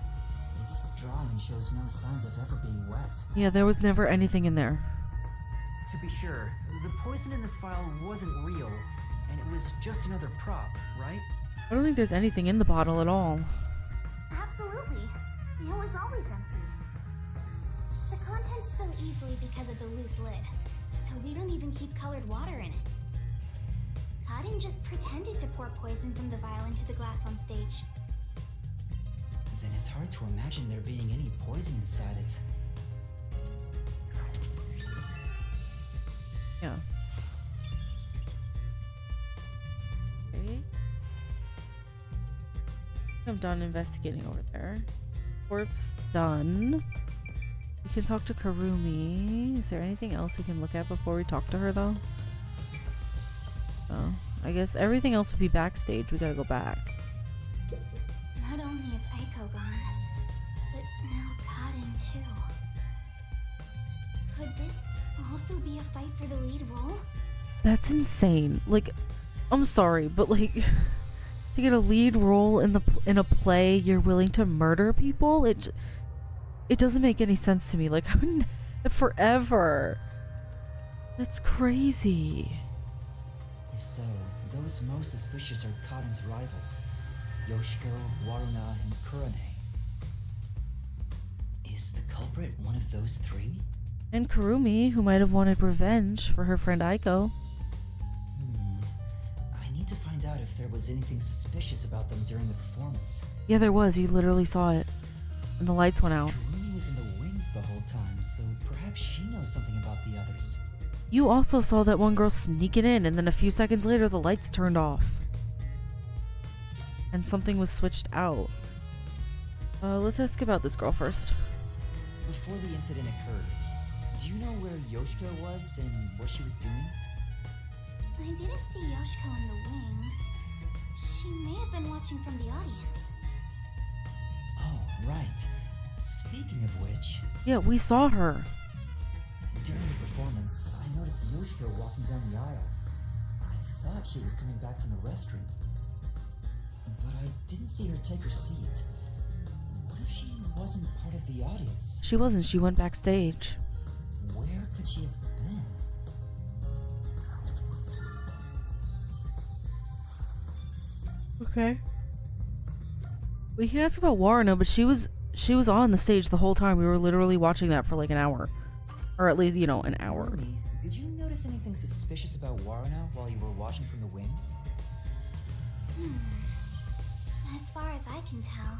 It's dry and shows no signs of ever being wet. Yeah, there was never anything in there. To be sure, the poison in this vial wasn't real, and it was just another prop, right? I don't think there's anything in the bottle at all. Absolutely. It was always empty. The contents spill easily because of the loose lid, so we don't even keep colored water in it. Cotton just pretended to pour poison from the vial into the glass on stage. Then it's hard to imagine there being any poison inside it. I'm done investigating over there. Corpse done. We can talk to Kurumi. Is there anything else we can look at before we talk to her, though? Oh, I guess everything else would be backstage. We gotta go back. Not only is Aiko gone, but now Kaden too. Could this also be a fight for the lead role? That's insane. Like, I'm sorry, but like, to get a lead role in a play, you're willing to murder people? It doesn't make any sense to me. Like, I would forever. That's crazy. If so, those most suspicious are Kaden's rivals, Yoshiko, Waruna, and Kurane. Is the culprit one of those three? And Kurumi, who might have wanted revenge for her friend Aiko. I need to find out if there was anything suspicious about them during the performance. Yeah, there was. You literally saw it. And the lights went out. Kurumi was in the wings the whole time, so perhaps she knows something about the others. You also saw that one girl sneaking in, and then a few seconds later the lights turned off. And something was switched out. Let's ask about this girl first. Before the incident occurred, do you know where Yoshiko was and what she was doing? I didn't see Yoshiko in the wings. She may have been watching from the audience. Oh, right. Speaking of which... Yeah, we saw her. During the performance, I noticed Yoshiko walking down the aisle. I thought she was coming back from the restroom. But I didn't see her take her seat. What if she wasn't part of the audience? She wasn't. She went backstage. Where could she have been? Okay. We can ask about Waruna, but she was on the stage the whole time. We were literally watching that for like an hour. Or at least, an hour. Kurumi, did you notice anything suspicious about Waruna while you were watching from the wings? As far as I can tell,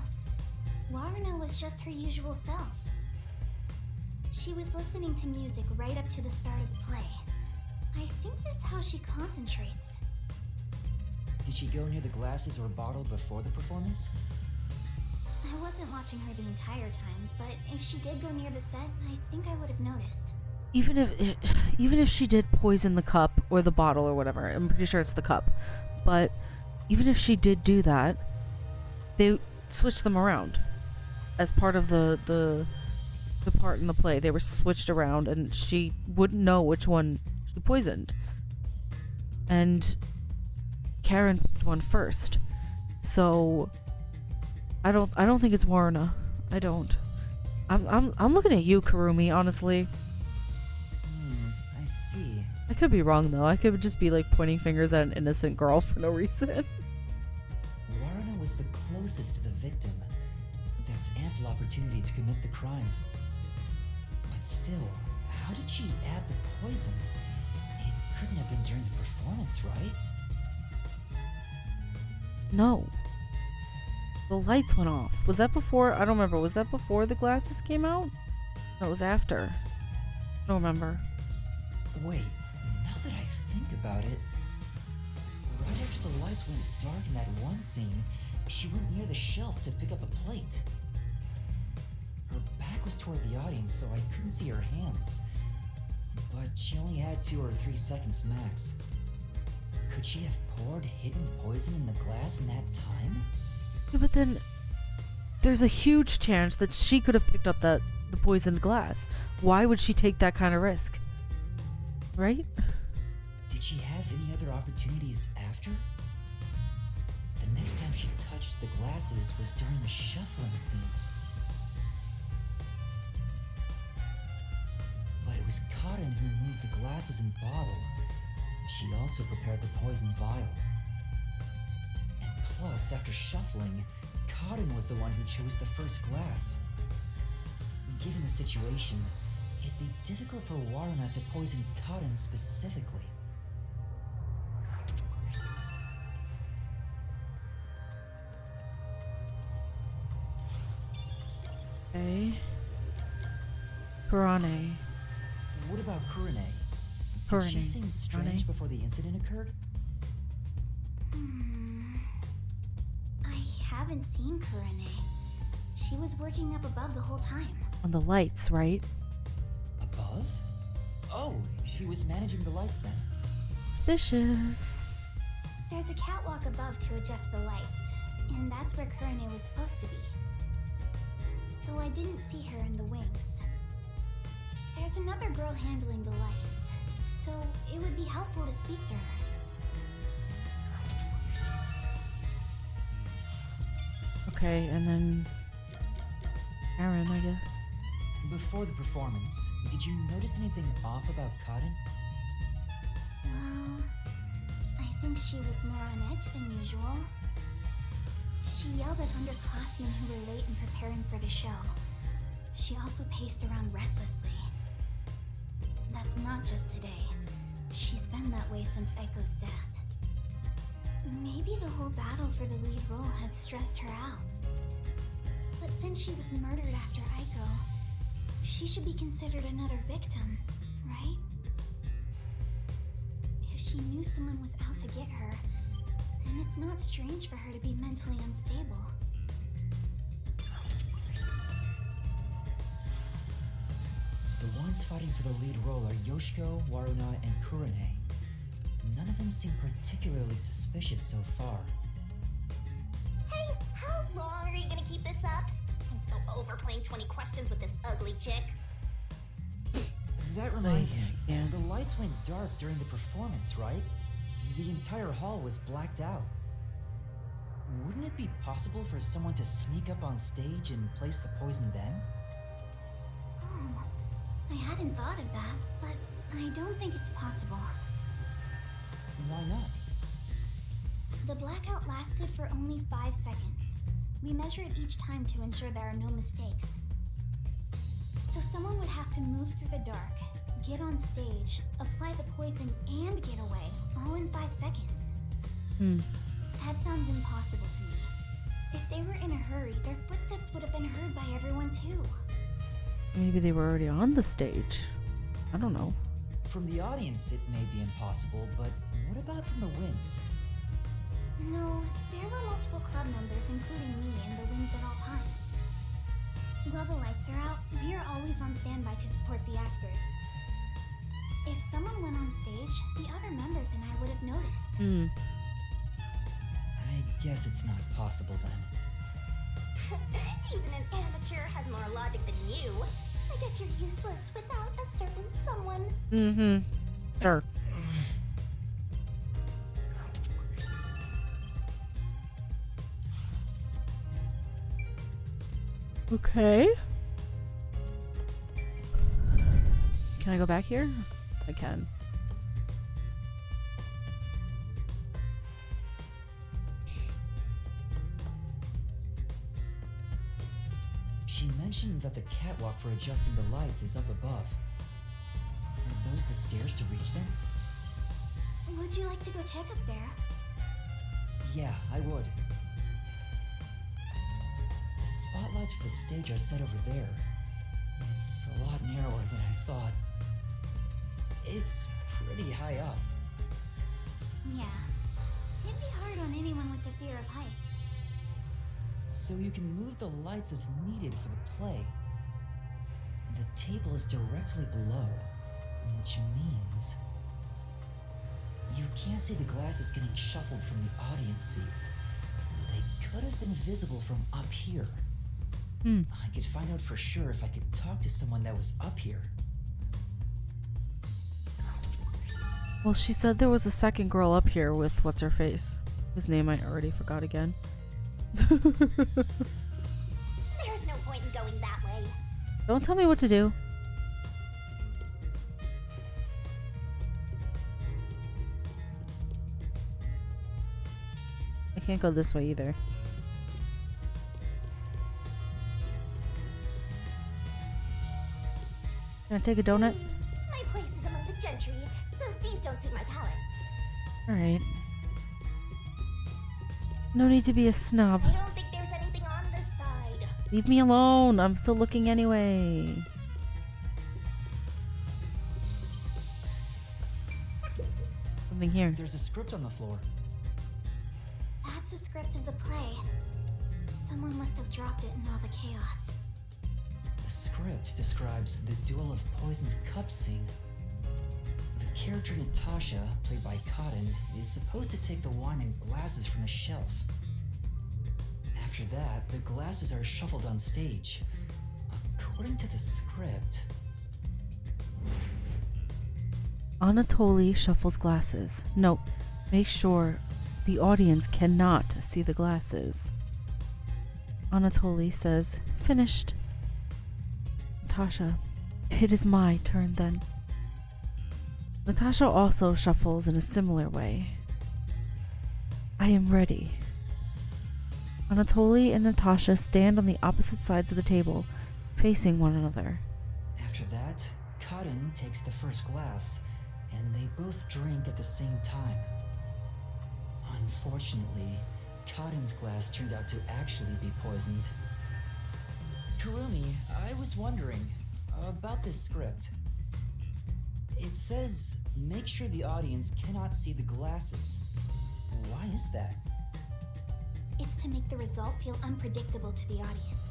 Waruna was just her usual self. She was listening to music right up to the start of the play. I think that's how she concentrates. Did she go near the glasses or bottle before the performance? I wasn't watching her the entire time, but if she did go near the set, I think I would have noticed. Even if she did poison the cup or the bottle or whatever, I'm pretty sure it's the cup. But even if she did do that, they switched them around as part of the part in the play. They were switched around, and she wouldn't know which one she poisoned. And Karen picked one first, so I don't think it's Waruna. I don't. I'm looking at you, Kurumi, honestly. I see. I could be wrong though. I could just be like pointing fingers at an innocent girl for no reason. Waruna was the closest to the victim. That's ample opportunity to commit the crime. But still, how did she add the poison? It couldn't have been during the performance, right? No. The lights went off. Was that before? I don't remember. Was that before the glasses came out? No, it was after. I don't remember. Wait, now that I think about it, right after the lights went dark in that one scene, she went near the shelf to pick up a plate. Her back was toward the audience, so I couldn't see her hands. But she only had 2 or 3 seconds max. Could she have poured hidden poison in the glass in that time? Yeah, but then there's a huge chance that she could have picked up the poisoned glass. Why would she take that kind of risk? Right? Did she have any other opportunities after? The next time she touched the glasses was during the shuffling scene. But it was Kaden who moved the glasses and bottle. She also prepared the poison vial. And plus, after shuffling, Kaden was the one who chose the first glass. Given the situation, it'd be difficult for Waruna to poison Kaden specifically. Okay. Kurane. What about Kurane? Did Kurane. she seem strange Kurane. before the incident occurred? I haven't seen Kurane. She was working up above the whole time. On the lights, right? Above? Oh, she was managing the lights then. Suspicious. There's a catwalk above to adjust the lights, and that's where Kurane was supposed to be. So I didn't see her in the wings. There's another girl handling the lights, so it would be helpful to speak to her. Okay, and then Aaron, I guess. Before the performance, did you notice anything off about Cotton? Well, I think she was more on edge than usual. She yelled at underclassmen who were late in preparing for the show. She also paced around restlessly. That's not just today. She's been that way since Aiko's death. Maybe the whole battle for the lead role had stressed her out. But since she was murdered after Aiko, she should be considered another victim, right? If she knew someone was out to get her, then it's not strange for her to be mentally unstable. The ones fighting for the lead role are Yoshiko, Waruna, and Kurane. None of them seem particularly suspicious so far. Hey, how long are you gonna keep this up? I'm so over playing 20 questions with this ugly chick. That reminds me, yeah. the lights went dark during the performance, right? The entire hall was blacked out. Wouldn't it be possible for someone to sneak up on stage and place the poison then? Oh, I hadn't thought of that, but I don't think it's possible. Why not? The blackout lasted for only 5 seconds. We measure it each time to ensure there are no mistakes. So someone would have to move through the dark, get on stage, apply the poison, and get away, all in 5 seconds. That sounds impossible to me. If they were in a hurry, their footsteps would have been heard by everyone too. Maybe they were already on the stage. I don't know. From the audience, it may be impossible, but what about from the wings? No, there were multiple club members, including me, in the wings at all times. While the lights are out, we are always on standby to support the actors. If someone went on stage, the other members and I would have noticed. I guess it's not possible then. Even an amateur has more logic than you. I guess you're useless without a certain someone. Sure. Okay. Can I go back here? I can. She mentioned that the catwalk for adjusting the lights is up above. Are those the stairs to reach them? Would you like to go check up there? Yeah, I would. The spotlights for the stage are set over there. It's a lot narrower than I thought. It's pretty high up. Yeah. It'd be hard on anyone with the fear of heights. So you can move the lights as needed for the play. The table is directly below, which means you can't see the glasses getting shuffled from the audience seats. They could have been visible from up here. I could find out for sure if I could talk to someone that was up here. Well, she said there was a second girl up here with what's-her-face, whose name I already forgot again. There's no point in going that way. Don't tell me what to do. I can't go this way either. Can I take a donut? My place is among the gentry, so these don't suit my palate. Alright. No need to be a snob. I don't think there's anything on this side. Leave me alone. I'm still looking anyway. Something here. There's a script on the floor. That's the script of the play. Someone must have dropped it in all the chaos. The script describes the duel of poisoned cups scene. The character Natasha, played by Cotton, is supposed to take the wine and glasses from a shelf. After that, the glasses are shuffled on stage. According to the script... Anatoly shuffles glasses. Note, make sure the audience cannot see the glasses. Anatoly says, finished. Natasha, it is my turn then. Natasha also shuffles in a similar way. I am ready. Anatoly and Natasha stand on the opposite sides of the table, facing one another. After that, Cotton takes the first glass, and they both drink at the same time. Unfortunately, Cotton's glass turned out to actually be poisoned. Kurumi, I was wondering about this script. It says, make sure the audience cannot see the glasses. Why is that? It's to make the result feel unpredictable to the audience.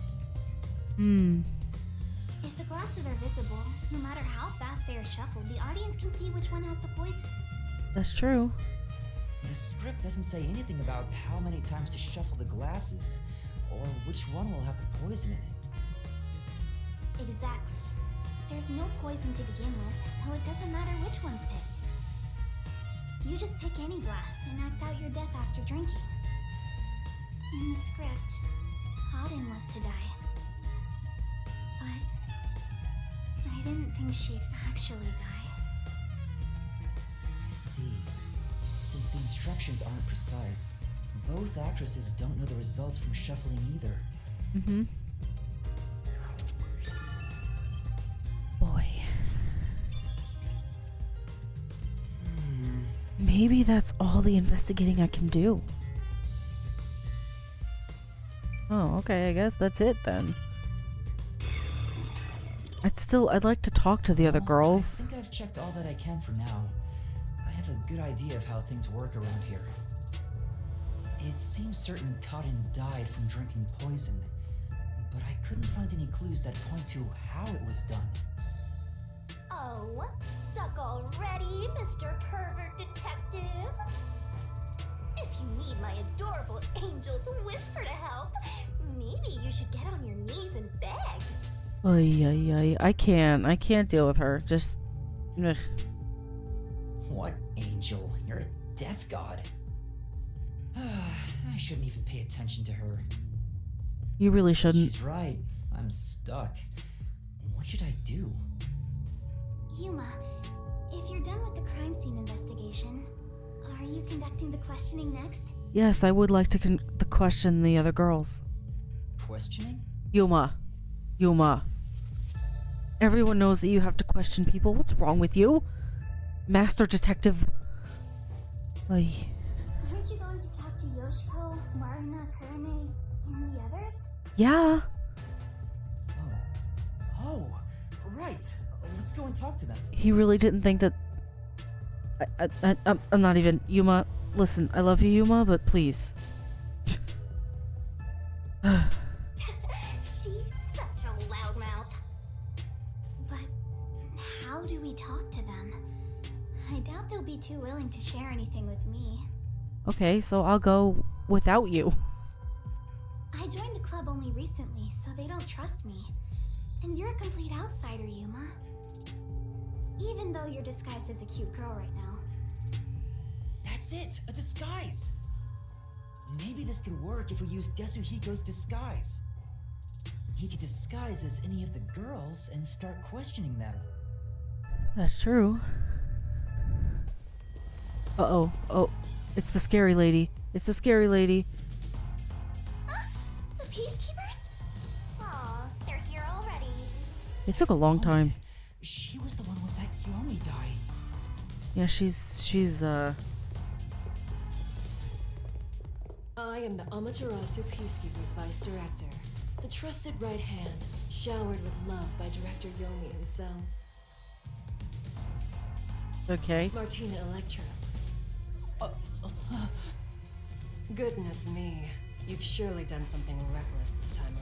If the glasses are visible, no matter how fast they are shuffled, the audience can see which one has the poison. That's true. The script doesn't say anything about how many times to shuffle the glasses, or which one will have the poison in it. Exactly. There's no poison to begin with, so it doesn't matter which one's picked. You just pick any glass and act out your death after drinking. In the script, Cotton was to die. But I didn't think she'd actually die. I see. Since the instructions aren't precise, both actresses don't know the results from shuffling either. Boy. Maybe that's all the investigating I can do. Oh, okay, I guess that's it then. I'd like to talk to the other girls. I think I've checked all that I can for now. I have a good idea of how things work around here. It seems certain Cotton died from drinking poison, but I couldn't find any clues that point to how it was done. Oh, stuck already, Mr. Pervert Detective? If you need my adorable angel's whisper to help, maybe you should get on your knees and beg. I can't deal with her. Just ugh. What angel? You're a death god. I shouldn't even pay attention to her. You really shouldn't. She's right. I'm stuck. What should I do? Yuma, if you're done with the crime scene investigation, are you conducting the questioning next? Yes, I would like to question the other girls. Questioning? Yuma. Everyone knows that you have to question people. What's wrong with you? Master Detective. Aren't you going to talk to Yoshiko, Marina, Kurane, and the others? Yeah. Oh, right. Let's go and talk to them. He really didn't think that... I'm not even... Yuma, listen, I love you, Yuma, but please. She's such a loudmouth. But how do we talk to them? I doubt they'll be too willing to share anything with me. Okay, so I'll go without you. I joined the club only recently, so they don't trust me. And you're a complete outsider, Yuma. Even though you're disguised as a cute girl right now. That's it! A disguise! Maybe this could work if we use Desuhiko's disguise. He could disguise as any of the girls and start questioning them. That's true. Uh-oh. Oh, it's the scary lady. It's the scary lady. The Peacekeepers? Aw, they're here already. It took a long time. She was the one with that Yomi guy. Yeah, she's I am the Amaterasu Peacekeepers Vice Director, the trusted right hand, showered with love by Director Yomi himself. okay. Martina Electra. Goodness me. You've surely done something reckless this time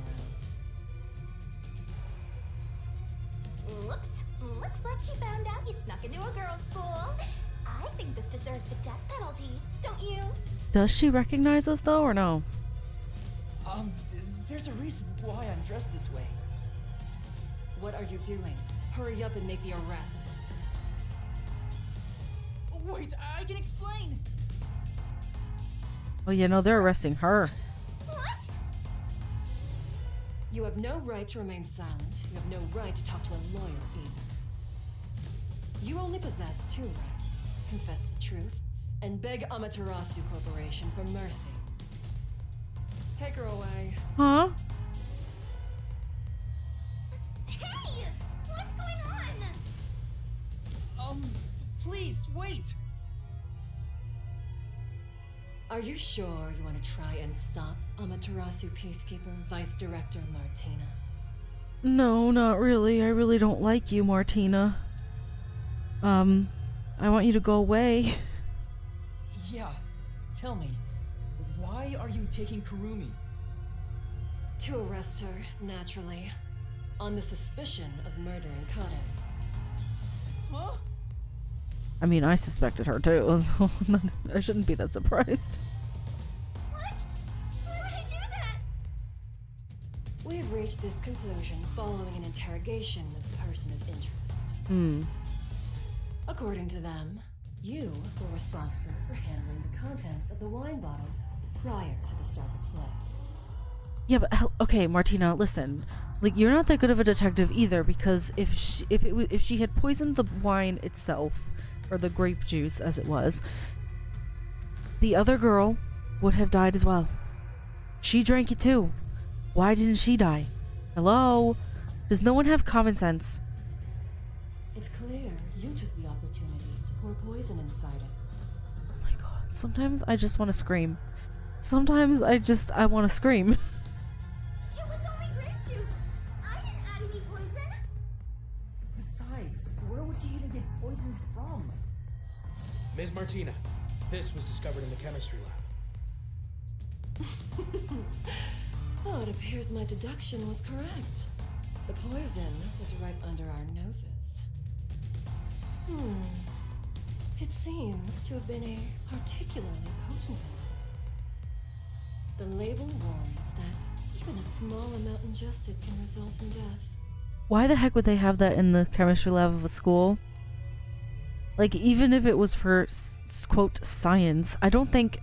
around. Whoops. Looks like she found out you snuck into a girls' school. I think this deserves the death penalty, don't you? Does she recognize us though, or no? There's a reason why I'm dressed this way. What are you doing? Hurry up and make the arrest. Wait, I can explain! Oh yeah, no, they're arresting her. What? You have no right to remain silent. You have no right to talk to a lawyer either. You only possess two rights. Confess the truth and beg Amaterasu Corporation for mercy. Take her away. Huh? Hey! What's going on? Please, wait! Are you sure you want to try and stop Amaterasu Peacekeeper Vice Director Martina? No, not really. I really don't like you, Martina. I want you to go away. Yeah, tell me, why are you taking Kurumi? To arrest her, naturally. On the suspicion of murdering Karen. Huh? I mean, I suspected her too, so I shouldn't be that surprised. What? Why would I do that? We've reached this conclusion following an interrogation of the person of interest. According to them, you were responsible for handling the contents of the wine bottle prior to the start of play. Yeah, but okay, Martina, listen. Like, you're not that good of a detective either, because if she had poisoned the wine itself, or the grape juice as it was, the other girl would have died as well. She drank it too. Why didn't she die? Hello? Does no one have common sense? It's clear you took the opportunity to pour poison inside it. Oh my god. Sometimes I just want to scream. Sometimes I want to scream. It was only grape juice. I didn't add any poison. Besides, where would she even get poison from? Ms. Martina, this was discovered in the chemistry lab. Oh, it appears my deduction was correct. The poison was right under our noses. It seems to have been a particularly potent one. The label warns that even a small amount ingested can result in death. Why the heck would they have that in the chemistry lab of a school? Like, even if it was for quote science, I don't think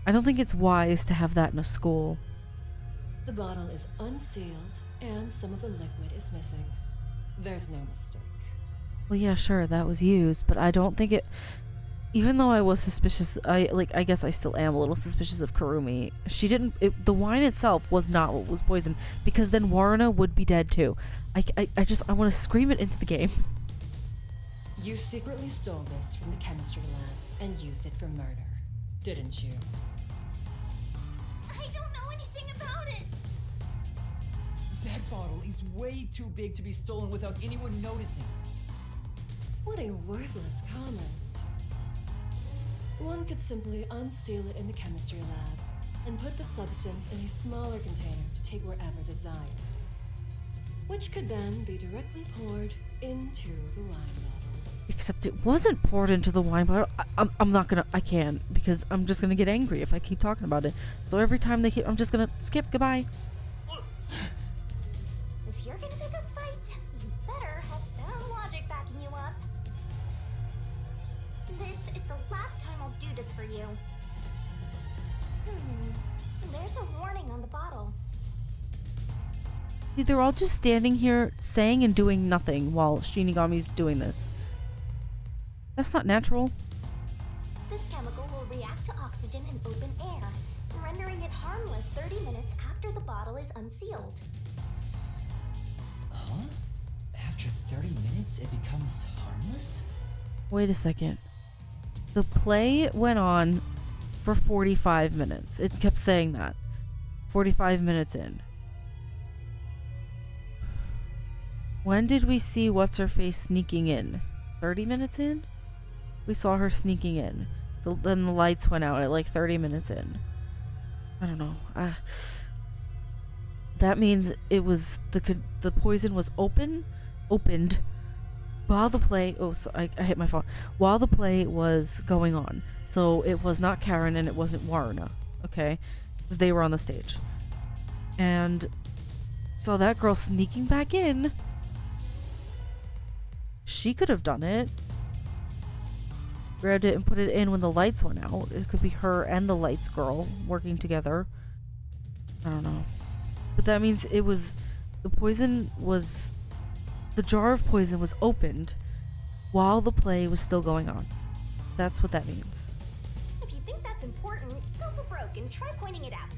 it's wise to have that in a school. The bottle is unsealed and some of the liquid is missing. There's no mistake. Well, yeah, sure, that was used, but I don't think it. Even though I was suspicious, I guess I still am a little suspicious of Kurumi. She didn't. The wine itself was not what was poisoned, because then Waruna would be dead too. I want to scream it into the game. You secretly stole this from the chemistry lab and used it for murder, didn't you? I don't know anything about it. That bottle is way too big to be stolen without anyone noticing. What a worthless comment. One could simply unseal it in the chemistry lab and put the substance in a smaller container to take wherever desired, which could then be directly poured into the wine bottle. Except it wasn't poured into the wine bottle. I can't, because I'm just gonna get angry if I keep talking about it. So every time I'm just gonna skip. Goodbye. If you're gonna pick a fight, you better have sound logic backing you up. This is the last time I'll do this for you. There's a warning on the bottle. See, they're all just standing here saying and doing nothing while Shinigami's doing this. That's not natural. This chemical will react to oxygen in open air, rendering it harmless 30 minutes after the bottle is unsealed. Huh? After 30 minutes, it becomes harmless? Wait a second. The play went on for 45 minutes. It kept saying that. 45 minutes in. When did we see What's-Her-Face sneaking in? 30 minutes in? We saw her sneaking in. Then the lights went out at like 30 minutes in. I don't know. That means it was the poison was opened while the play. Oh, so I hit my phone. While the play was going on, so it was not Karen and it wasn't Waruna. Okay, because they were on the stage, and so that girl sneaking back in. She could have done it. Grabbed it and put it in when the lights went out. It could be her and the lights girl working together. I don't know. But that means it was... The jar of poison was opened while the play was still going on. That's what that means. If you think that's important, go for broke and try pointing it out.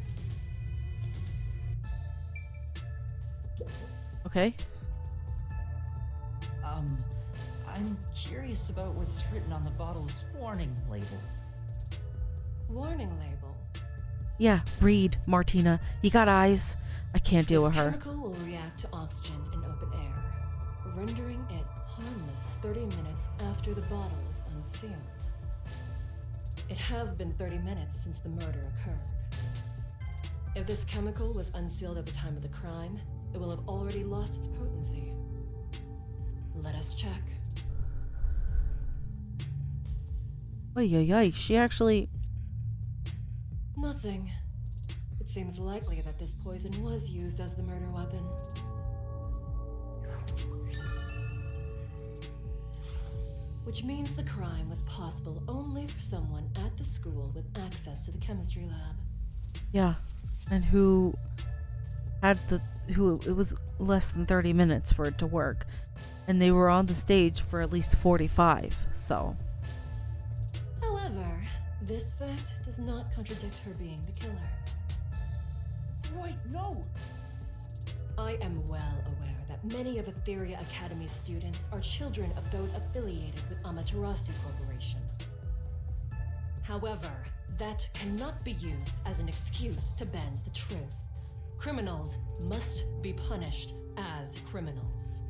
Okay. I'm curious about what's written on the bottle's warning label. Warning label. Yeah, read, Martina. You got eyes. I can't deal with her. This chemical will react to oxygen in open air, rendering it harmless 30 minutes after the bottle is unsealed. It has been 30 minutes since the murder occurred. If this chemical was unsealed at the time of the crime, it will have already lost its potency. Let us check. Oy, she actually... Nothing. It seems likely that this poison was used as the murder weapon. Which means the crime was possible only for someone at the school with access to the chemistry lab. Yeah. And who had it was less than 30 minutes for it to work. And they were on the stage for at least 45, so... However, this fact does not contradict her being the killer. Wait, no! I am well aware that many of Etheria Academy's students are children of those affiliated with Amaterasu Corporation. However, that cannot be used as an excuse to bend the truth. Criminals must be punished as criminals.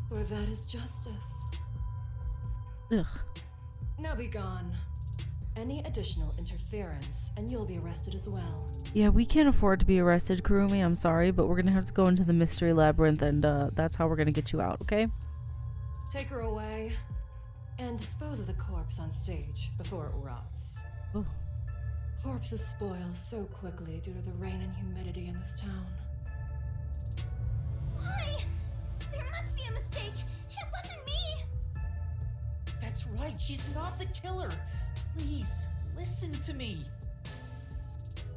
For that is justice. Ugh. Now be gone. Any additional interference, and you'll be arrested as well. Yeah, we can't afford to be arrested, Kurumi. I'm sorry, but we're gonna have to go into the mystery labyrinth, and that's how we're gonna get you out, okay? Take her away, and dispose of the corpse on stage before it rots. Oh. Corpses spoil so quickly due to the rain and humidity in this town. Why? There must be a mistake. It wasn't me. That's right, she's not the killer. Please, listen to me.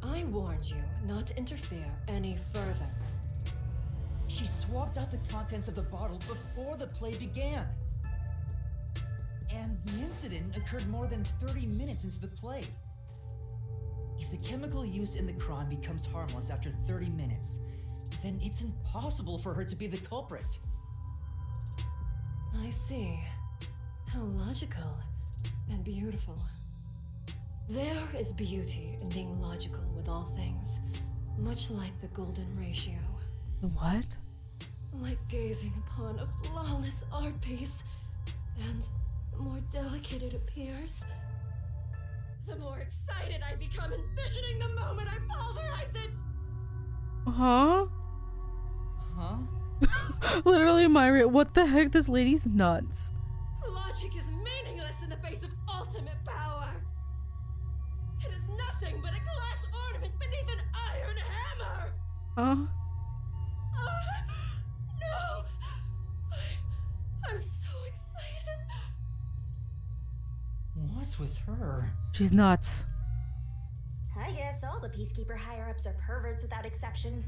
I warned you not to interfere any further. She swapped out the contents of the bottle before the play began. And the incident occurred more than 30 minutes into the play. If the chemical used in the crime becomes harmless after 30 minutes, then it's impossible for her to be the culprit. I see. How logical and beautiful. There is beauty in being logical with all things, much like the golden ratio. The what? Like gazing upon a flawless art piece, and the more delicate it appears, the more excited I become envisioning the moment I pulverize it! Huh? Huh? Literally, Myra, what the heck? This lady's nuts. Logic is meaningless in the face of ultimate power! It is nothing but a glass ornament beneath an iron hammer! Huh? No! I'm so excited! What's with her? She's nuts. I guess all the Peacekeeper higher-ups are perverts without exception.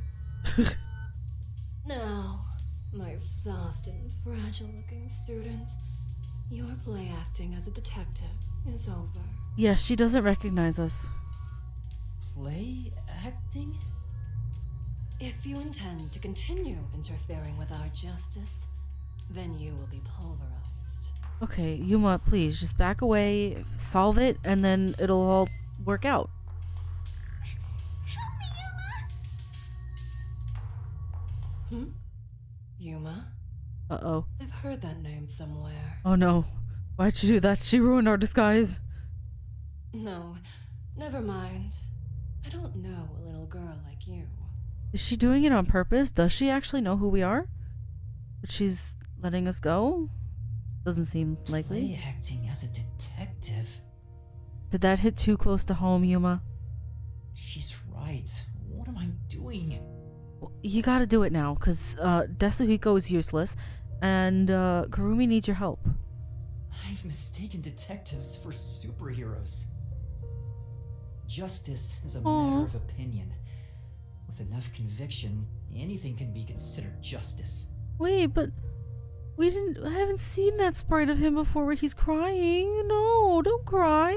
Now, my soft and fragile-looking student, your play acting as a detective is over. Yeah, she doesn't recognize us. Play acting? If you intend to continue interfering with our justice, then you will be pulverized. Okay, Yuma, please, just back away, solve it, and then it'll all work out. Help me, Yuma! Yuma? Uh-oh. I've heard that name somewhere. Oh no. Why'd she do that? She ruined our disguise. No, Never mind. I don't know a little girl like you. Is she doing it on purpose? Does she actually know who we are? But she's letting us go? Doesn't seem likely. Play acting as a detective. Did that hit too close to home, Yuma? She's right. What am I doing? Well, you gotta do it now, because Desuhiko is useless, and Kurumi needs your help. I've mistaken detectives for superheroes. Justice is a matter of opinion. With enough conviction, anything can be considered justice. Wait, but I haven't seen that sprite of him before where he's crying. No, don't cry.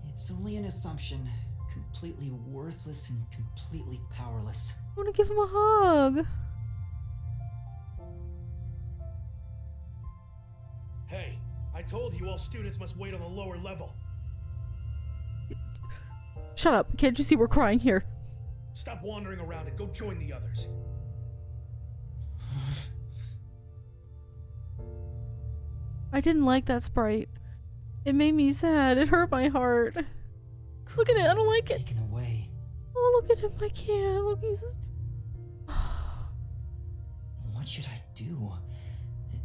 It's only an assumption. Completely worthless and completely powerless. I want to give him a hug. Hey, I told you all students must wait on the lower level. Shut up. Can't you see we're crying here? Stop wandering around and go join the others. I didn't like that sprite. It made me sad. It hurt my heart. Look at it. I don't like it. Taken away. Oh, look at him. I can't. Look, he's... What should I do?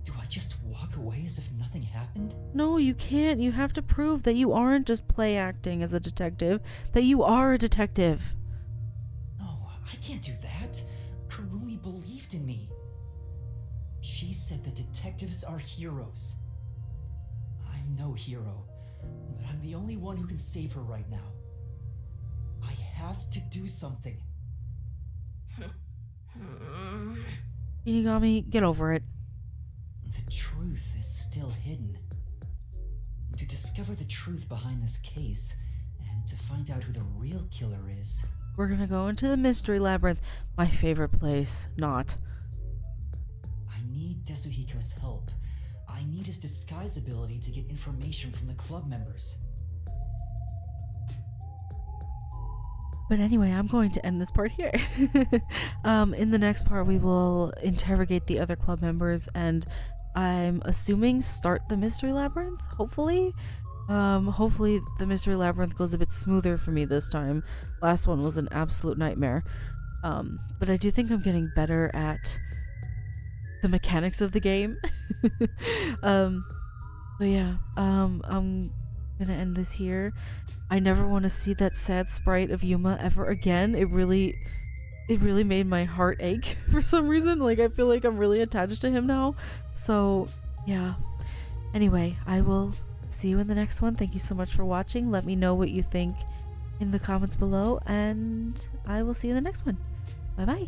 Do I just walk away as if nothing happened? No, you can't. You have to prove that you aren't just play acting as a detective, that you are a detective. No, I can't do that. Kurumi believed in me. She said that detectives are heroes. I'm no hero, but I'm the only one who can save her right now. I have to do something. Shinigami, get over it. The truth is still hidden. To discover the truth behind this case, and to find out who the real killer is... We're gonna go into the mystery labyrinth. My favorite place. Not. I need Desuhiko's help. I need his disguise ability to get information from the club members. But anyway, I'm going to end this part here. In the next part, we will interrogate the other club members and I'm assuming start the mystery labyrinth, hopefully. Hopefully the mystery labyrinth goes a bit smoother for me this time. Last one was an absolute nightmare. But I do think I'm getting better at the mechanics of the game. So yeah, I'm gonna end this here. I never want to see that sad sprite of Yuma ever again. It really made my heart ache for some reason. Like, I feel like I'm really attached to him now. So yeah, anyway, I will see you in the next one. Thank you so much for watching. Let me know what you think in the comments below, and I will see you in the next one. Bye bye.